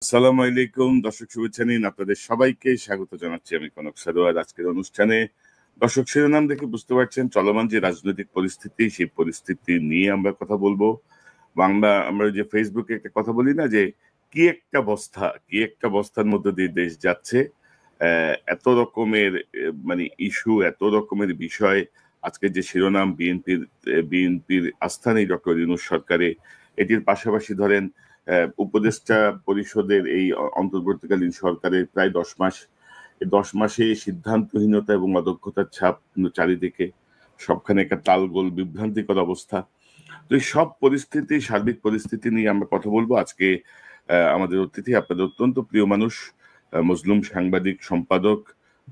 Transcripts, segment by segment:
আসসালামু আলাইকুম দর্শক, শুভেচ্ছা নিন। আপনাদের সবাইকে স্বাগত জানাচ্ছি আমি কনক সারোয়ার আজকের অনুষ্ঠানে। দর্শক, শিরোনাম দেখে বুঝতে পারছেন চলমান যে রাজনৈতিক পরিস্থিতি, সেই পরিস্থিতি নিয়ে আমরা কথা বলবো। আমরা যে ফেসবুকে একটা কথা বলি না, যে কি একটা বস্তার মধ্যে দিয়ে দেশ যাচ্ছে। এত রকমের মানে ইস্যু, এত রকমের বিষয়। আজকে যে শিরোনাম বিএনপির আস্থা নেই ডক্টর ইউনূস সরকারে, এটির পাশাপাশি ধরেন উপদেষ্টা পরিষদের এই অন্তর্বর্তীকালীন সরকারের প্রায় 10 মাস, এই 10 মাসে সিদ্ধান্তহীনতা এবং অদক্ষতার ছাপ কিন্তু চারিদিকে, সবখানে একটা তালগোল বিভ্রান্তিকর অবস্থা। তো এই সব পরিস্থিতি, সার্বিক পরিস্থিতি নিয়ে আমরা কথা বলবো আজকে। আমাদের অতিথি আপনাদের অত্যন্ত প্রিয় মানুষ, মজলুম সাংবাদিক সম্পাদক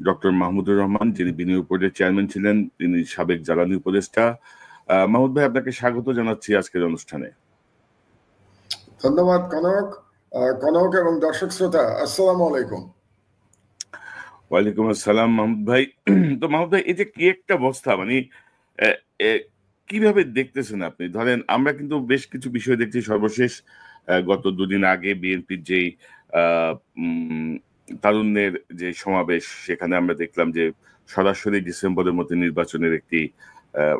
ডক্টর মাহমুদুর রহমান, যিনি বিনিয়োগ বোর্ডের চেয়ারম্যান ছিলেন, তিনি সাবেক জ্বালানি উপদেষ্টা। মাহমুদ ভাই, আপনাকে স্বাগত জানাচ্ছি আজকের অনুষ্ঠানে। ধন্যবাদ কনক। কনক এবং দর্শক শ্রোতা, আসসালামু আলাইকুম। ওয়ালাইকুম আসসালাম মাহমুদ ভাই। তো মাহমুদ ভাই, এই যে কি একটা অবস্থা, মানে কিভাবে দেখতেছেন আপনি? ধরেন আমরা কিন্তু বেশ কিছু বিষয় দেখছি। সর্বশেষ গত দুদিন আগে বিএনপির যেই তারুণ্যের যে সমাবেশ, সেখানে আমরা দেখলাম যে সরাসরি ডিসেম্বরের মধ্যে নির্বাচনের একটি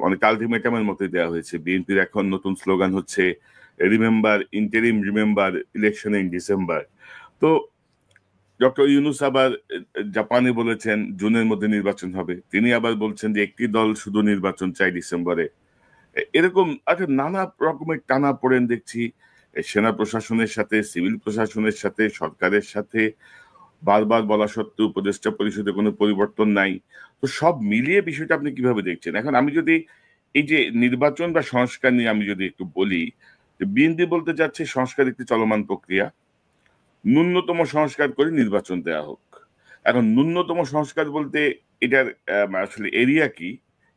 অনেক আলটিমেটামের মধ্যে দেওয়া হয়েছে। বিএনপির এখন নতুন স্লোগান হচ্ছে remember interim, remember election in December. তো ডক্টর ইউনূস আবার জাপানে বলেছেন জুনের মধ্যে নির্বাচন হবে। তিনি আবার বলছেন যে একটি দল শুধু নির্বাচন চাই ডিসেম্বরে। এরকম একটা নানা রকমের টানাপোড়েন দেখছি সেনা প্রশাসনের সাথে, সিভিল প্রশাসনের সাথে, সরকারের সাথে। বারবার বলা সত্ত্বেও উপদেষ্টা পরিষদে কোনো পরিবর্তন নাই। তো সব মিলিয়ে বিষয়টা আপনি কিভাবে দেখছেন? এখন আমি যদি এই যে নির্বাচন বা সংস্কার নিয়ে আমি যদি একটু বলি, বিএনপি বলতে যাচ্ছে সংস্কার একটি চলমান প্রক্রিয়া, ন্যূনতম সংস্কার করে নির্বাচন দেওয়া হোক। এখন ন্যূনতম সংস্কার বলতে এটার আসলে এরিয়া কি,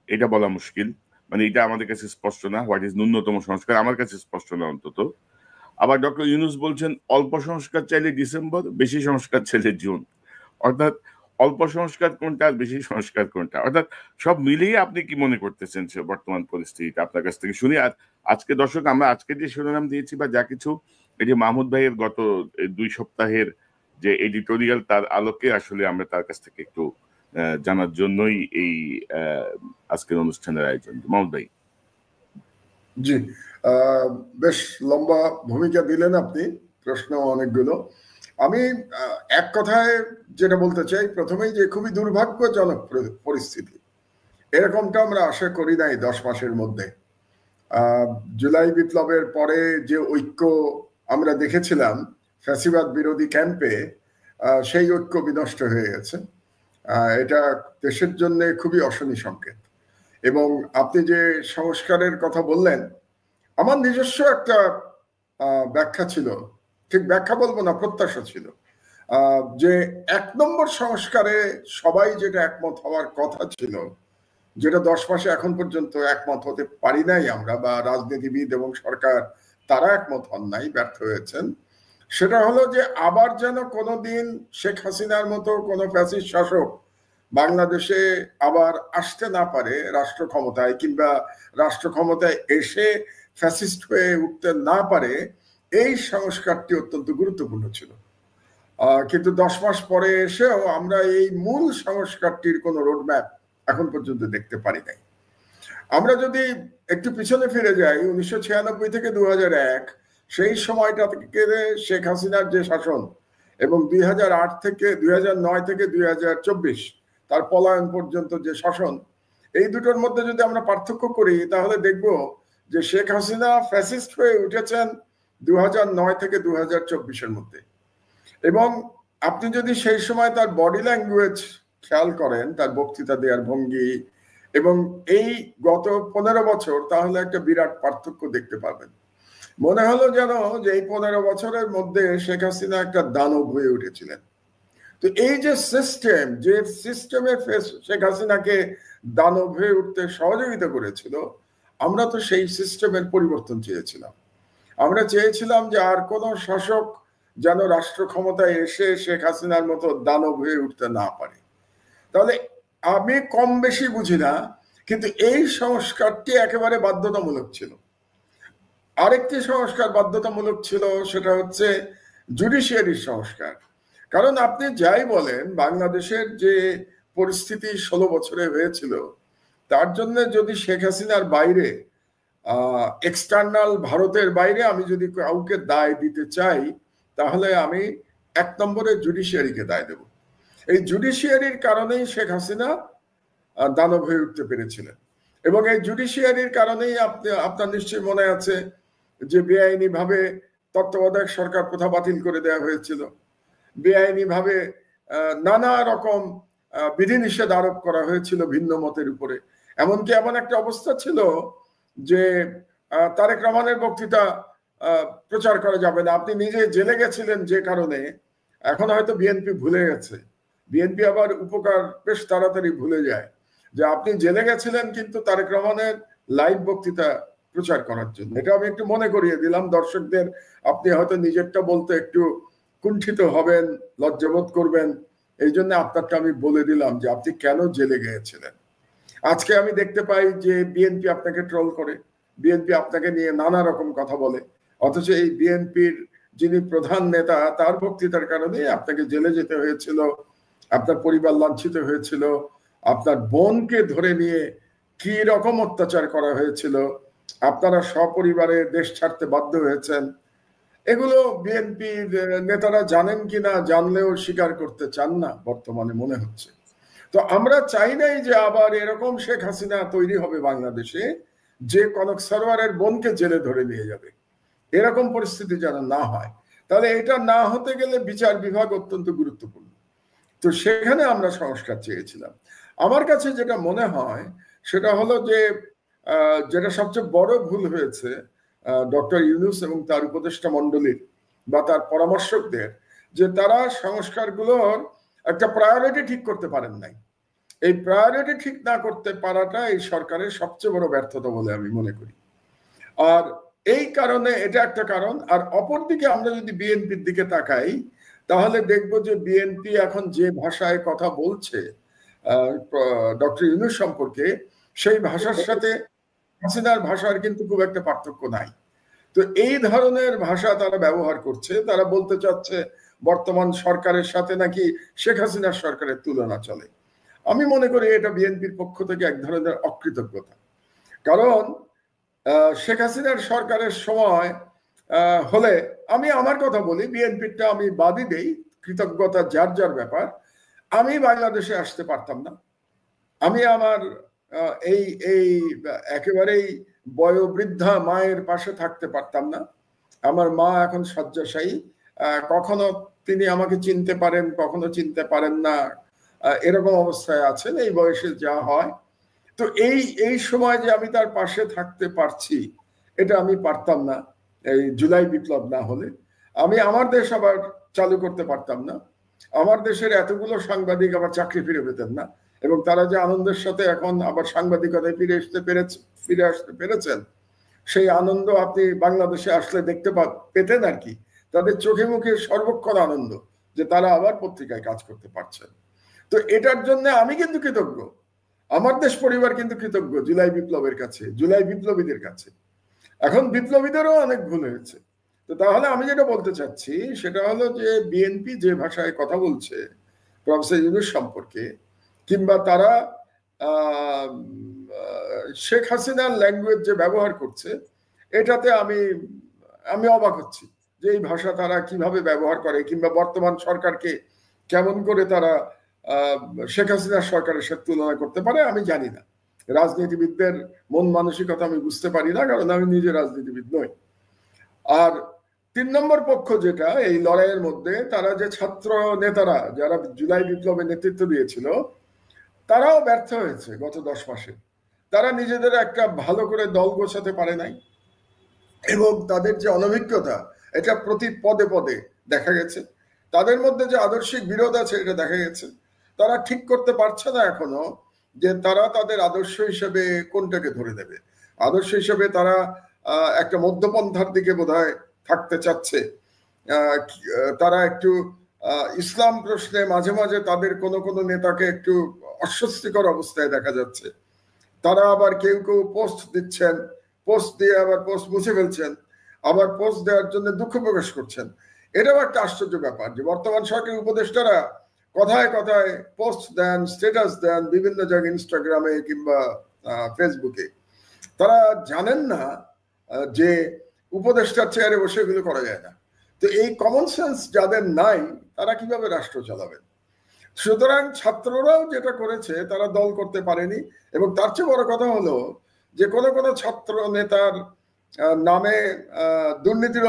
এটা বলা মুশকিল। মানে এটা আমাদের কাছে স্পষ্ট না, হোয়াট ইজ ন্যূনতম সংস্কার, আমার কাছে স্পষ্ট না অন্তত। আবার ডক্টর ইউনূস বলছেন অল্প সংস্কার চাইলে ডিসেম্বর, বেশি সংস্কার চাইলে জুন। অর্থাৎ অল্প সংস্কার কোনটা আর বেশি সংস্কার কোনটা? অর্থাৎ সব মিলিয়ে আপনি কি মনে করতেছেন সে বর্তমান পরিস্থিতিটা? আপনার কাছ থেকে শুনি। আর আজকে দর্শক, আমরা আজকে যে শিরোনাম দিয়েছি বা যা কিছু, এটি মাহমুদ ভাইয়ের গত 2 সপ্তাহের যে এডিটোরিয়াল, তার আলোকে আসলে আমরা তার কাছ থেকে একটু জানার জন্যই এই আজকের অনুষ্ঠানের আয়োজন। মাহমুদ ভাই। জি, বেশ লম্বা ভূমিকা দিলেন আপনি, প্রশ্ন অনেকগুলো। আমি এক কথায় যেটা বলতে চাই প্রথমেই, যে খুবই দুর্ভাগ্যজনক পরিস্থিতি। এরকমটা আমরা আশা করি নাই 10 মাসের মধ্যে। জুলাই বিপ্লবের পরে যে ঐক্য আমরা দেখেছিলাম ফ্যাসিবাদ বিরোধী ক্যাম্পে, সেই ঐক্য বিনষ্ট হয়ে গেছে। এটা দেশের জন্য খুবই অশনি সংকেত। এবং আপনি যে সংস্কারের কথা বললেন, আমার নিজস্ব একটা ব্যাখ্যা ছিল, ঠিক ব্যাখ্যা বলবো না, প্রত্যাশা ছিল যে 1 নম্বর সংস্কারে সবাই যেটা একমত হওয়ার কথা ছিল, যেটা 10 মাসে এখন পর্যন্ত একমত হতে পারি নাই আমরা, বা রাজনীতিবিদ এবং সরকার তারা একমত হন নাই, ব্যর্থ হয়েছেন। সেটা হলো যে আবার যেন কোনোদিন শেখ হাসিনার মতো কোনো ফ্যাসিস্ট শাসক বাংলাদেশে আবার আসতে না পারে রাষ্ট্র ক্ষমতায়, কিংবা রাষ্ট্র ক্ষমতায় এসে ফ্যাসিস্ট হয়ে উঠতে না পারে। এই সংস্কারটি অত্যন্ত গুরুত্বপূর্ণ ছিল। কিন্তু 10 মাস পরে এসেও আমরা এই মূল সংস্কারটির কোনো রোডম্যাপ এখন পর্যন্ত দেখতে পারি নাই। আমরা যদি একটু পিছনে ফিরে যাই, 1996 থেকে 2001, সেই সময়টা থেকে শেখ হাসিনার যে শাসন, এবং 2008 থেকে 2009 থেকে 2024 তার পলায়ন পর্যন্ত যে শাসন, এই দুটোর মধ্যে যদি আমরা পার্থক্য করি, তাহলে দেখব যে শেখ হাসিনা ফ্যাসিস্ট হয়ে উঠেছেন 2009 থেকে 2024-এর মধ্যে। এবং আপনি যদি সেই সময় তার বডি ল্যাঙ্গুয়েজ খেয়াল করেন, তার বক্তৃতা দেওয়ার ভঙ্গি, এবং এই গত 15 বছর, তাহলে একটা বিরাট পার্থক্য দেখতে পাবেন। মনে হলো যেন যে এই 15 বছরের মধ্যে শেখ হাসিনা একটা দানব হয়ে উঠেছিলেন। তো এই যে সিস্টেম, যে সিস্টেমে শেখ হাসিনাকে দানব হয়ে উঠতে সহযোগিতা করেছিল, আমরা তো সেই সিস্টেমের পরিবর্তন চেয়েছিলাম। আমরা চেয়েছিলাম যে আর কোন শাসক যেন রাষ্ট্র ক্ষমতায় এসে শেখ হাসিনার মতো দানব হয়ে উঠতে না পারে। তাহলে আমি কম বেশি বুঝি না, কিন্তু এই সংস্কারটি একেবারে বাধ্যতামূলক ছিল। আরেকটি সংস্কার বাধ্যতামূলক ছিল, সেটা হচ্ছে জুডিশিয়ারির সংস্কার। কারণ আপনি যাই বলেন, বাংলাদেশের যে পরিস্থিতি 16 বছরে হয়েছিল, তার জন্য যদি শেখ হাসিনার বাইরে এক্সটার্নাল ভারতের বাইরে আমি যদি কাউকে দায় দিতে চাই, তাহলে আমি 1 নম্বরে জুডিশিয়ারিকে দায় দেব। এই জুডিশিয়ারির কারণেই শেখ হাসিনা দানব হয়ে উঠতে পেরেছিলেন। এবং এই জুডিশিয়ারির কারণেই আপনার নিশ্চয়ই মনে আছে যে বেআইনি ভাবে তত্ত্বাবধায়ক সরকার প্রথা বাতিল করে দেওয়া হয়েছিল, বেআইনি ভাবে নানা রকম বিধিনিষেধ আরোপ করা হয়েছিল ভিন্ন মতের উপরে। এমনকি এমন একটা অবস্থা ছিল যে তারেক রহমানের বক্তৃতা প্রচার করা যাবে না। আপনি নিজে জেলে গেছিলেন, যে কারণে এখন হয়তো বিএনপি ভুলে গেছে। বিএনপি আবার উপকার বেশ তাড়াতাড়ি ভুলে যায়, যে আপনি জেলে গেছিলেন কিন্তু তারেক রহমানের লাইভ বক্তৃতা প্রচার করার জন্য। এটা আমি একটু মনে করিয়ে দিলাম দর্শকদের। আপনি হয়তো নিজেরটা বলতে একটু কুণ্ঠিত হবেন, লজ্জাবোধ করবেন, এই জন্য আপনারটা আমি বলে দিলাম যে আপনি কেন জেলে গিয়েছিলেন। আজকে আমি দেখতে পাই যে বিএনপি আপনাকে ট্রোল করে, বিএনপি আপনাকে নিয়ে নানা রকম কথা বলে, অথচ এই বিএনপির যিনি প্রধান নেতা, তার বক্তৃতার কারণে আপনাকে জেলে যেতে হয়েছিল, আপনার পরিবার লাঞ্ছিত হয়েছিল, আপনার বোনকে ধরে নিয়ে কি রকম অত্যাচার করা হয়েছিল, আপনারা সপরিবারে দেশ ছাড়তে বাধ্য হয়েছেন। এগুলো বিএনপির নেতারা জানেন কিনা, জানলেও স্বীকার করতে চান না বর্তমানে মনে হচ্ছে। তো আমরা চাই নাই যে আবার এরকম শেখ হাসিনা তৈরি হবে বাংলাদেশে, যে কনক সরোয়ারের বোনকে জেলে ধরে নিয়ে যাবে। এরকম পরিস্থিতি যেন না হয়। তাহলে এটা না হতে গেলে বিচার বিভাগ অত্যন্ত গুরুত্বপূর্ণ। তো সেখানে আমরা সংস্কার চেয়েছিলাম। আমার কাছে যেটা মনে হয় সেটা হলো যে যেটা সবচেয়ে বড় ভুল হয়েছে ডক্টর ইউনূস এবং তার উপদেষ্টা মণ্ডলীর বা তার পরামর্শকদের, যে তারা সংস্কারগুলোর একটা প্রায়োরিটি ঠিক করতে পারেন নাই। এই প্রায়োরিটি ঠিক না করতে পারাটা এই সরকারের সবচেয়ে বড় ব্যর্থতা বলে আমি মনে করি। আর এই কারণে এটা একটা কারণ। আর অপরদিকে আমরা যদি বিএনপির দিকে তাকাই, তাহলে দেখব যে বিএনপি এখন যে ভাষায় কথা বলছে ডক্টর ইউনূস সম্পর্কে, সেই ভাষার সাথে হাসিনার ভাষার কিন্তু খুব একটা পার্থক্য নাই। তো এই ধরনের ভাষা তারা ব্যবহার করছে। তারা বলতে চাচ্ছে বর্তমান সরকারের সাথে নাকি শেখ হাসিনার সরকারের তুলনা চলে। আমি মনে করি এটা বিএনপির পক্ষ থেকে এক ধরনের অকৃতজ্ঞতা। কারণ শেখ হাসিনার সরকারের সময় হলে, আমি আমার কথা বলি, বিএনপিটা আমি বাদই দেই, কৃতজ্ঞতা যার যার ব্যাপার, আমি বাংলাদেশে আসতে পারতাম না। আমি আমার এই একেবারেই বয়োবৃদ্ধা মায়ের পাশে থাকতে পারতাম না। আমার মা এখন শয্যাশায়ী, কখনো তিনি আমাকে চিনতে পারেন, কখনো চিনতে পারেন না, এরকম অবস্থায় আছেন, এই বয়সে যা হয়। তো এই সময় যে আমি তার পাশে থাকতে পারছি, এটা আমি পারতাম না এই জুলাই বিপ্লব না হলে। আমি আমার দেশ আবার চালু করতে পারতাম না। আমার দেশের এতগুলো সাংবাদিক আবার চাকরি ফিরে পেতেন না, এবং তারা যে আনন্দের সাথে এখন আবার সাংবাদিকতায় ফিরে আসতে পেরেছেন, সেই আনন্দ আপনি বাংলাদেশে আসলে দেখতে পেতেন আর কি। তাদের চোখে মুখে সর্বক্ষণ আনন্দ যে তারা আবার পত্রিকায় কাজ করতে পারছেন। তো এটার জন্য আমি কিন্তু কৃতজ্ঞ, আমার দেশ পরিবার কিন্তু কৃতজ্ঞ জুলাই বিপ্লবের কাছে, জুলাই বিপ্লবীদের কাছে। এখন বিপ্লবীদেরও অনেক ভুল হয়েছে। তো তাহলে আমি যেটা বলতে চাচ্ছি সেটা হলো যে বিএনপি যে ভাষায় কথা বলছে প্রফেসর ইউনূস সম্পর্কে, কিংবা তারা শেখ হাসিনার ল্যাঙ্গুয়েজ যে ব্যবহার করছে, এটাতে আমি অবাক হচ্ছি যে এই ভাষা তারা কিভাবে ব্যবহার করে, কিংবা বর্তমান সরকারকে কেমন করে তারা শেখ হাসিনার সরকারের সাথে তুলনা করতে পারে আমি জানি না। রাজনীতিবিদদের মন মানসিকতা আমি বুঝতে পারি না, কারণ আমি নিজে রাজনীতিবিদ নই। আর 3 নম্বর পক্ষ যেটা এই লড়াইয়ের মধ্যে, তারা যে ছাত্র নেতারা যারা জুলাই বিপ্লবে নেতৃত্ব দিয়েছিল, তারাও ব্যর্থ হয়েছে গত 10 মাসে। তারা নিজেদের একটা ভালো করে দল গোছাতে পারে নাই, এবং তাদের যে অনভিজ্ঞতা এটা প্রতি পদে পদে দেখা গেছে। তাদের মধ্যে যে আদর্শিক বিরোধ আছে এটা দেখা গেছে। তারা ঠিক করতে পারছে না এখনো যে তারা তাদের আদর্শ হিসেবে কোনটাকে ধরে দেবে। আদর্শ হিসেবে তারা একটা মধ্যপন্থার দিকে বোধহয় থাকতে চাচ্ছে। তারা একটু ইসলাম প্রশ্নে মাঝে মাঝে তাদের কোনো কোনো নেতাকে একটু অস্বস্তিকর অবস্থায় দেখা যাচ্ছে। তারা আবার কেউ কেউ পোস্ট দিচ্ছেন, পোস্ট দিয়ে আবার পোস্ট মুছে ফেলছেন, আবার পোস্ট দেওয়ার জন্য দুঃখ প্রকাশ করছেন। এটাও একটা আশ্চর্য ব্যাপার যে বর্তমান সরকারের উপদেষ্টারা কথায় কথায় পোস্ট দেন, স্ট্যাটাস দেন বিভিন্ন জায়গায়, ইনস্টাগ্রামে কিংবা ফেসবুকে। তারা জানেন না যে উপদেষ্টার চেয়ারে বসে এগুলো করা যায় না। তো এই কমন সেন্স যাদের নাই তারা কিভাবে রাষ্ট্র চালাবেন? সুতরাং ছাত্ররাও যেটা করেছে, তারা দল করতে পারেনি। এবং তার চেয়ে বড় কথা হলো যে কোন কোন ছাত্র নেতার নামে দুর্নীতির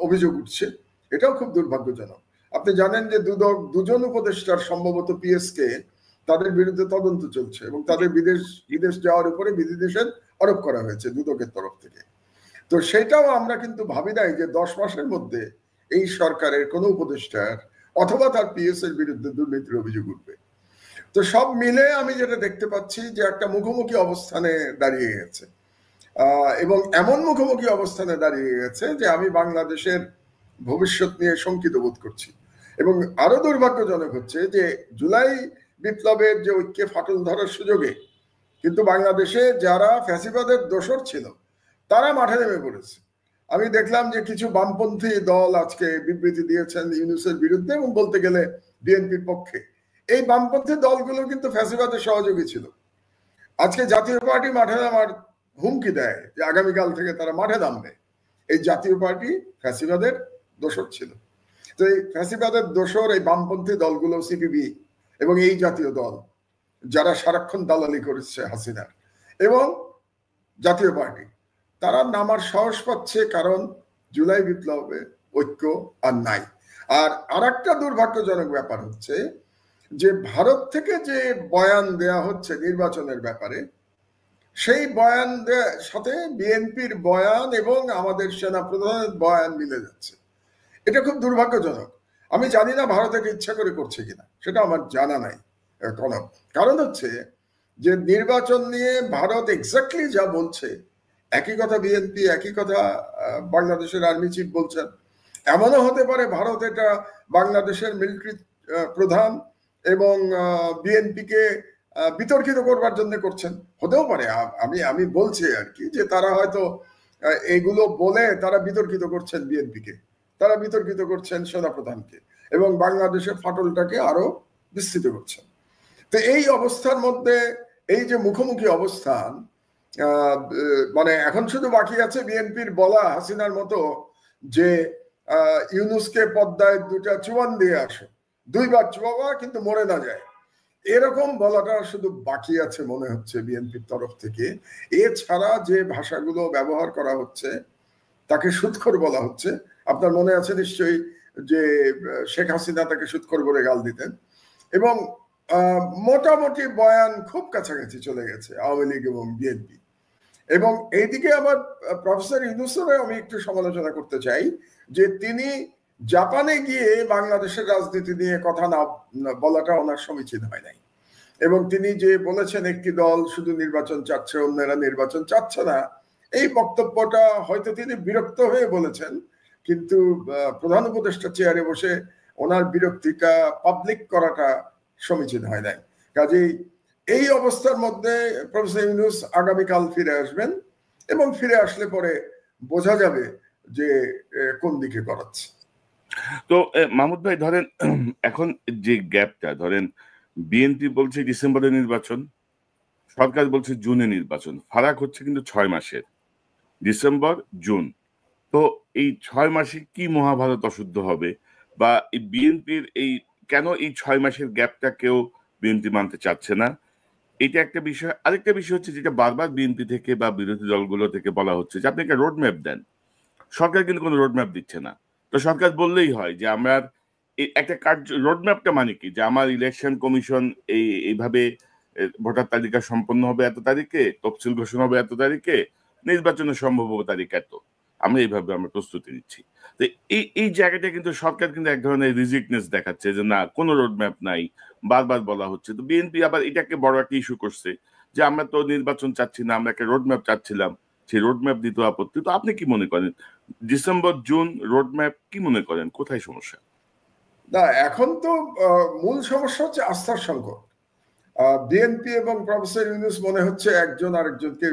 অভিযোগ উঠছে, এটাও খুব দুর্ভাগ্যজনক। আপনি জানেন যে দুজন উপদেষ্টার সম্ভবত পিএসকে তাদের বিরুদ্ধে তদন্ত চলছে এবং তাদের বিদেশ যাওয়ার উপরে বিধিনিষেধ আরোপ করা হয়েছে দুদকের তরফ থেকে। তো সেটাও আমরা কিন্তু ভাবি নাই যে 10 মাসের মধ্যে এই সরকারের কোন উপদেষ্টার অথবা তার পিএস এর বিরুদ্ধে দুর্নীতির অভিযোগ উঠবে। তো সব মিলে আমি যেটা দেখতে পাচ্ছি যে একটা মুখোমুখি অবস্থানে দাঁড়িয়ে গেছে, এবং এমন মুখোমুখি অবস্থানে দাঁড়িয়ে গেছে যে আমি বাংলাদেশের ভবিষ্যৎ নিয়ে শঙ্কিত বোধ করছি। এবং আরো দুর্ভাগ্যজনক হচ্ছে যে জুলাই বিপ্লবের যে ঐক্যে ফাটল ধরার সুযোগে কিন্তু বাংলাদেশে যারা ফ্যাসিবাদের দোসর ছিল তারা মাঠে নেমে পড়েছে। আমি দেখলাম যে কিছু বামপন্থী দল আজকে বিবৃতি দিয়েছেন ইউনূসের বিরুদ্ধে এবং বলতে গেলে বিএনপির পক্ষে। এই বামপন্থী দলগুলো কিন্তু ফ্যাসিবাদের সহযোগী ছিল। আজকে জাতীয় পার্টি মাঠে নামার হুমকি দেয় যে আগামীকাল থেকে তারা মাঠে নামবে। এই জাতীয় পার্টি ফ্যাসিবাদের দোসর ছিল। তো এই ফ্যাসিবাদের দোসর এই বামপন্থী দলগুলো, সিপিবি এবং এই জাতীয় দল যারা সারাক্ষণ দালালি করেছে হাসিনার, এবং জাতীয় পার্টি, তারা নামার সাহস পাচ্ছে কারণ জুলাই বিপ্লবে ঐক্য আর নাই। আর একটা দুর্ভাগ্যজনক ব্যাপার হচ্ছে যে ভারত থেকে যে বয়ান দেয়া হচ্ছে নির্বাচনের ব্যাপারে, সেই বয়ান সাথে বিএনপির বয়ান এবং আমাদের সেনা প্রধানের বয়ান মিলে যাচ্ছে। এটা খুব দুর্ভাগ্যজনক। আমি জানি না ভারতকে ইচ্ছা করে করছে কিনা, সেটা আমার জানা নাই। কারণ হচ্ছে যে নির্বাচন নিয়ে ভারত এক্স্যাক্টলি যা বলছে একই কথা বিএনপি, একই কথা বাংলাদেশের আর্মি চিফ বলছেন। এমনও হতে পারে ভারত এটা বাংলাদেশের মিলিটারি প্রধান এবং বিএনপিকে বিতর্কিত করবার জন্য করছেন, হতেও পারে। আমি বলছি আর কি যে তারা হয়তো এগুলো বলে তারা বিতর্কিত করছেন বিএনপিকে, তারা বিতর্কিত করছেন সেনাপ্রধানকে এবং বাংলাদেশের ফাটলটাকে আরো বিস্তৃত করছেন। তো এই অবস্থার মধ্যে এই যে মুখোমুখি অবস্থান, মানে এখন শুধু বাকি আছে বিএনপির বলা হাসিনার মতো যে ইউনূসকে পদ্মায় 2টা চুয়ান দিয়ে আসো, 2বার চুয়াবা কিন্তু মরে না যায়, এরকম বলাটা শুধু বাকি আছে মনে হচ্ছে বিএনপির তরফ থেকে। এছাড়া যে ভাষাগুলো ব্যবহার করা হচ্ছে তাকে সুৎখর বলা হচ্ছে। আপনার মনে আছে নিশ্চয়ই যে শেখ হাসিনা তাকে সুৎখর বলে গাল দিতেন, এবং মোটামুটি বয়ান খুব কাছাকাছি চলে গেছে আওয়ামী লীগ এবং বিএনপি। এবং এইদিকে আবার প্রফেসর ইউনূসের আমি একটু সমালোচনা করতে চাই যে তিনি জাপানে গিয়ে বাংলাদেশের রাজনীতি নিয়ে কথা না বলাটা ওনার সমীচীন হয় নাই। এবং তিনি যে বলেছেন একটি দল শুধু নির্বাচন চাচ্ছে, অন্যরা নির্বাচন চাচ্ছে না, এই বক্তব্যটা হয়তো তিনি বিরক্ত হয়ে বলেছেন, কিন্তু প্রধান উপদেষ্টা চেয়ারে বসে ওনার বিরক্তিটা পাবলিক করাটা সমীচীন হয় নাই। কাজেই এই অবস্থার মধ্যে প্রফেসর ইউনূস আগামীকাল ফিরে আসবেন এবং ফিরে আসলে পরে বোঝা যাবে যে কোন দিকে করাচ্ছে। তো মাহমুদ ভাই, ধরেন এখন যে গ্যাপটা, ধরেন বিএনপি বলছে ডিসেম্বরে নির্বাচন, সরকার বলছে জুনে নির্বাচন, ফারাক হচ্ছে কিন্তু 6 মাসের, ডিসেম্বর জুন। তো এই 6 মাসে কি মহাভারত অশুদ্ধ হবে? বা এই বিএনপির এই কেন এই 6 মাসের গ্যাপটা কেউ বিএনপি মানতে চাচ্ছে না, এটা একটা বিষয়। আরেকটা বিষয় হচ্ছে যেটা বারবার বিএনপি থেকে বা বিরোধী দলগুলো থেকে বলা হচ্ছে যে আপনি একটা রোড ম্যাপ দেন। সরকার কিন্তু কোনো রোড ম্যাপ দিচ্ছে না। তো সরকার বললেই হয় যে আমরা একটা কার্য, রোড ম্যাপটা মানে কি, যে আমার ইলেকশন কমিশন এইভাবে ভোটার তালিকা সম্পন্ন হবে এত তারিখে, তফসিল ঘোষণা হবে এত তারিখে, নির্বাচনের সম্ভব তারিখ এত, আমরা এইভাবে আমরা প্রস্তুতি নিচ্ছি। তো এই জায়গাটা কিন্তু সরকার কিন্তু এক ধরনের রিজিকনেস দেখাচ্ছে যে না, কোনো রোড ম্যাপ নাই, বারবার বলা হচ্ছে। তো বিএনপি আবার এটাকে বড় একটা ইস্যু করছে যে আমরা তো নির্বাচন চাচ্ছি না, আমরা একটা রোড ম্যাপ চাচ্ছিলাম, সেই রোড ম্যাপ দিতে আপত্তি। তো আপনি কি মনে করেন ডিসেম্বর জুন রোড ম্যাপ কি মনে করেন কোথায় সমস্যা? না, এখন তো মূল সমস্যা হচ্ছে আস্থার সংকট। বিএনপি এবং প্রফেসর ইউনূস মনে হচ্ছে একজন আরেকজনকে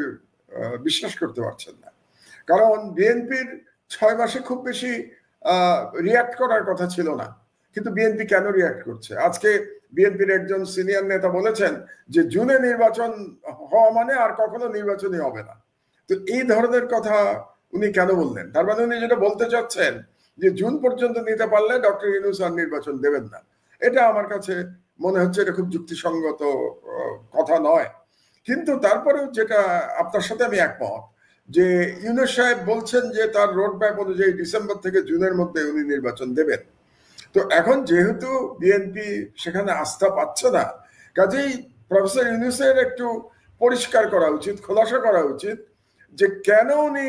বিশ্বাস করতে পারছেন না। কারণ বিএনপির 6 মাসে খুব বেশি রিয়াক্ট করার কথা ছিল না, কিন্তু বিএনপি কেন রিয়াক্ট করছে? আজকে বিএনপির একজন সিনিয়র নেতা বলেছেন যে জুনে নির্বাচন হওয়া মানে আর কখনো নির্বাচনই হবে না। তো এই ধরনের কথা উনি কেন বললেন? তার মানে উনি যেটা বলতে চাচ্ছেন যে জুন পর্যন্ত নিতে পারলে ডক্টর ইউনূস আর নির্বাচন দেবেন না। এটা আমার কাছে মনে হচ্ছে এটা খুব যুক্তিসঙ্গত কথা নয়। কিন্তু তারপরেও যেটা আপনার সাথে আমি একমত যে ইউনূস সাহেব বলছেন যে তার রোড ম্যাপ অনুযায়ী ডিসেম্বর থেকে জুনের মধ্যে উনি নির্বাচন দেবেন। তো এখন যেহেতু বিএনপি সেখানে আস্থা পাচ্ছে না, কাজেই প্রফেসর ইউনূসের একটু পরিষ্কার করা উচিত, খোলাসা করা উচিত যে কেন উনি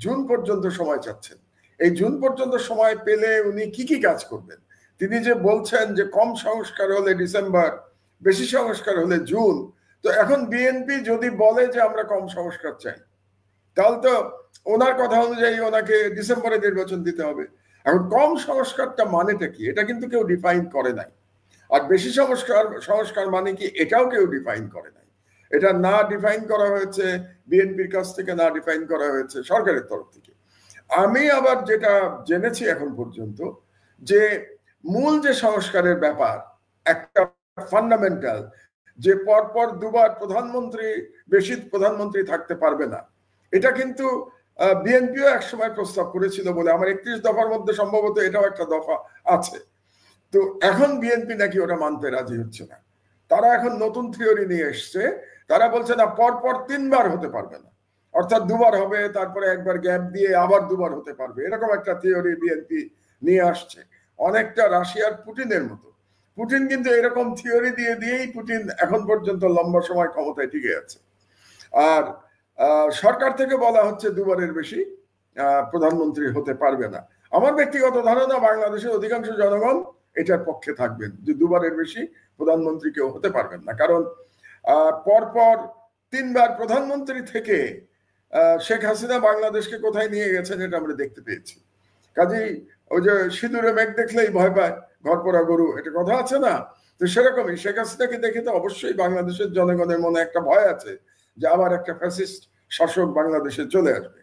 জুন পর্যন্ত সময় চাচ্ছেন। এই জুন পর্যন্ত সময় পেলে উনি কি কি কাজ করবেন? তিনি যে বলছেন যে কম সংস্কার হলে ডিসেম্বর, বেশি সংস্কার হলে জুন, তো এখন বিএনপি যদি বলে যে আমরা কম সংস্কার চাই, তাহলে তো ওনার কথা অনুযায়ী ওনাকে ডিসেম্বরে নির্বাচন দিতে হবে। এখন কম সংস্কারটা মানেটা কি, এটা কিন্তু কেউ ডিফাইন করে নাই। আর বেশি সংস্কার মানে কি, এটাও কেউ ডিফাইন করে নাই। এটা না ডিফাইন করা হয়েছে বিএনপির কাছ থেকে, না ডিফাইন করা হয়েছে সরকারের তরফ থেকে। আমি আবার যেটা জেনেছি এখন পর্যন্ত যে মূল যে সংস্কারের ব্যাপার, একটা ফান্ডামেন্টাল যে পরপর দুবার প্রধানমন্ত্রী, বেশি প্রধানমন্ত্রী থাকতে পারবে না, এটা কিন্তু বিএনপিও একসময় প্রস্তাব করেছিল বলে আমার 31 দফার মধ্যে সম্ভবত এটাও একটা দফা আছে। তো এখন বিএনপি নাকি ওটা মানতে রাজি হচ্ছে না। তারা এখন নতুন থিওরি নিয়ে এসছে, তারা বলছে না পরপর 3 বার হতে পারবে না, অর্থাৎ 2 বার হবে, তারপরে একবার গ্যাপ দিয়ে আবার 2 বার হতে পারবে, এরকম একটা থিওরি বিএনপি নিয়ে আসছে, অনেকটা রাশিয়ার পুটিনের মতো। পুটিন কিন্তু এরকম থিওরি দিয়ে দিয়েই পুটিন এখন পর্যন্ত লম্বা সময় ক্ষমতায় টিকে আছে। আর সরকার থেকে বলা হচ্ছে 2 বারের বেশি প্রধানমন্ত্রী হতে পারবে না। আমার ব্যক্তিগত ধারণা বাংলাদেশের অধিকাংশ জনগণ এটার পক্ষে থাকবেন যে 2 বারের বেশি প্রধানমন্ত্রী কেউ হতে পারবেন না। কারণ পরপর 3 বার প্রধানমন্ত্রী থেকে শেখ হাসিনা বাংলাদেশকে কোথায় নিয়ে গেছেন এটা আমরা দেখতে পেয়েছি। কাজেই ওই যে সিঁদুরে মেঘ দেখলেই ভয় পায় ঘর পোড়া গরু, এটা কথা আছে না? তো সেরকমই শেখ হাসিনাকে দেখে তো অবশ্যই বাংলাদেশের জনগণের মনে একটা ভয় আছে যে আবার একটা ফ্যাসিস্ট শাসক বাংলাদেশে চলে আসবে।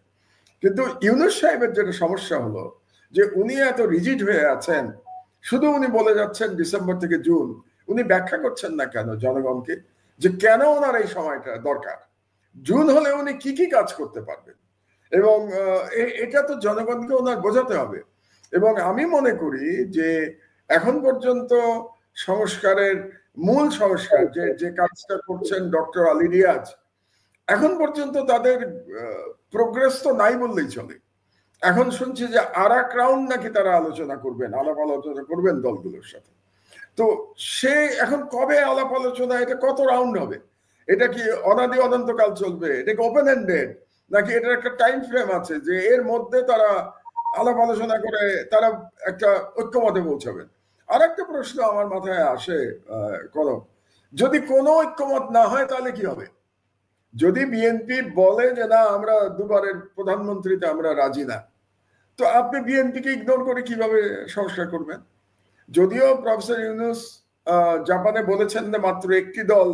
কিন্তু ইউনূস সাহেবের যেটা সমস্যা হলো যে উনি এত রিজিড হয়ে আছেন, শুধু উনি বলে যাচ্ছেন ডিসেম্বর থেকে জুন, উনি ব্যাখ্যা করছেন না কেন জনগণকে যে কেন ওনার এই সময়টা দরকার, জুন হলে উনি কি কি কাজ করতে পারবেন, এবং এটা তো জনগণকে ওনার বোঝাতে হবে। এবং আমি মনে করি যে এখন পর্যন্ত সংস্কারের মূল সংস্কার যে কাজটা করছেন ডক্টর আলী রিয়াজ, এখন পর্যন্ত তাদের প্রোগ্রেস তো নাই বললেই চলে। এখন শুনছি যে আরেক রাউন্ড নাকি তারা আলোচনা করবেন, আলাপ আলোচনা করবেন দলগুলোর সাথে। তো সে এখন কবে আলাপ আলোচনা, এটা কত রাউন্ড হবে, এটা কি অনাদি অনন্তকাল চলবে, এটা কি ওপেন এন্ডেড, নাকি এটার একটা টাইম ফ্রেম আছে যে এর মধ্যে তারা আলাপ আলোচনা করে তারা একটা ঐক্যমতে পৌঁছাবেন? আর একটা প্রশ্ন আমার মাথায় আসে কনক, যদি কোনো ঐক্যমত না হয় তাহলে কি হবে? যদি বিএনপি বলে যে না আমরা 2 বারের প্রধানমন্ত্রীতে আমরা রাজি না, তো আপনি বিএনপিকে ইগনোর করে কিভাবে সংস্কার করবেন? যদিও প্রফেসর ইউনূস জাপানে বলেছেন যে মাত্র একটি দল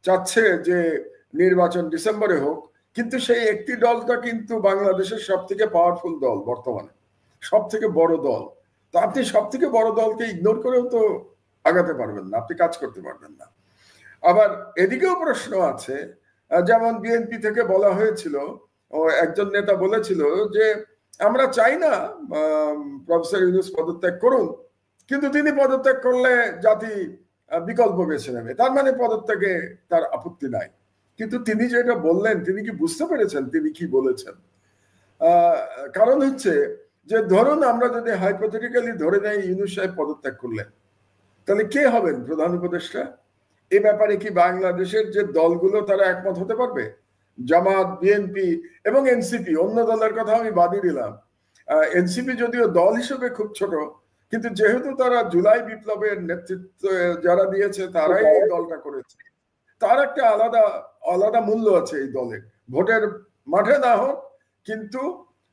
চাচ্ছে যে নির্বাচন ডিসেম্বরে হোক, কিন্তু সেই একটি দলটা কিন্তু বাংলাদেশের সব থেকে পাওয়ারফুল দল, বর্তমানে সব থেকে বড় দল। তো আপনি সব থেকে বড় দলকে ইগনোর করেও তো আগাতে পারবেন না, আপনি কাজ করতে পারবেন না। আবার এদিকেও প্রশ্ন আছে, যেমন বিএনপি থেকে বলা হয়েছিল, ও একজন নেতা বলেছিল যে আমরা চাই না প্রফেসর ইউনূস পদত্যাগ করুন, কিন্তু তিনি পদত্যাগ করলে জাতি বিকল্প বেছে নেবে, তার মানে পদত্যাগে তার আপত্তি নাই। কিন্তু তিনি যেটা বললেন, তিনি কি বুঝতে পেরেছেন তিনি কি বলেছেন? কারণ হচ্ছে যে ধরুন আমরা যদি হাইপোথেটিক্যালি ধরে নেই ইউনূস সাহেব পদত্যাগ করলেন, তাহলে কে হবেন প্রধান উপদেষ্টা? এ ব্যাপারে কি বাংলাদেশের যে দলগুলো তারা একমত হতে পারবে? জামাত, বিএনপি এবং এনসিপি, অন্য দলের কথা আমি বাদই দিলাম। এনসিপি যদিও দল হিসেবে খুব ছোট, কিন্তু যেহেতু তারা জুলাই বিপ্লবের নেতৃত্ব যারা দিয়েছে তারাই এই দলটা করেছে, তার একটা আলাদা আলাদা মূল্য আছে এই দলের, ভোটের মাঠে না হোক কিন্তু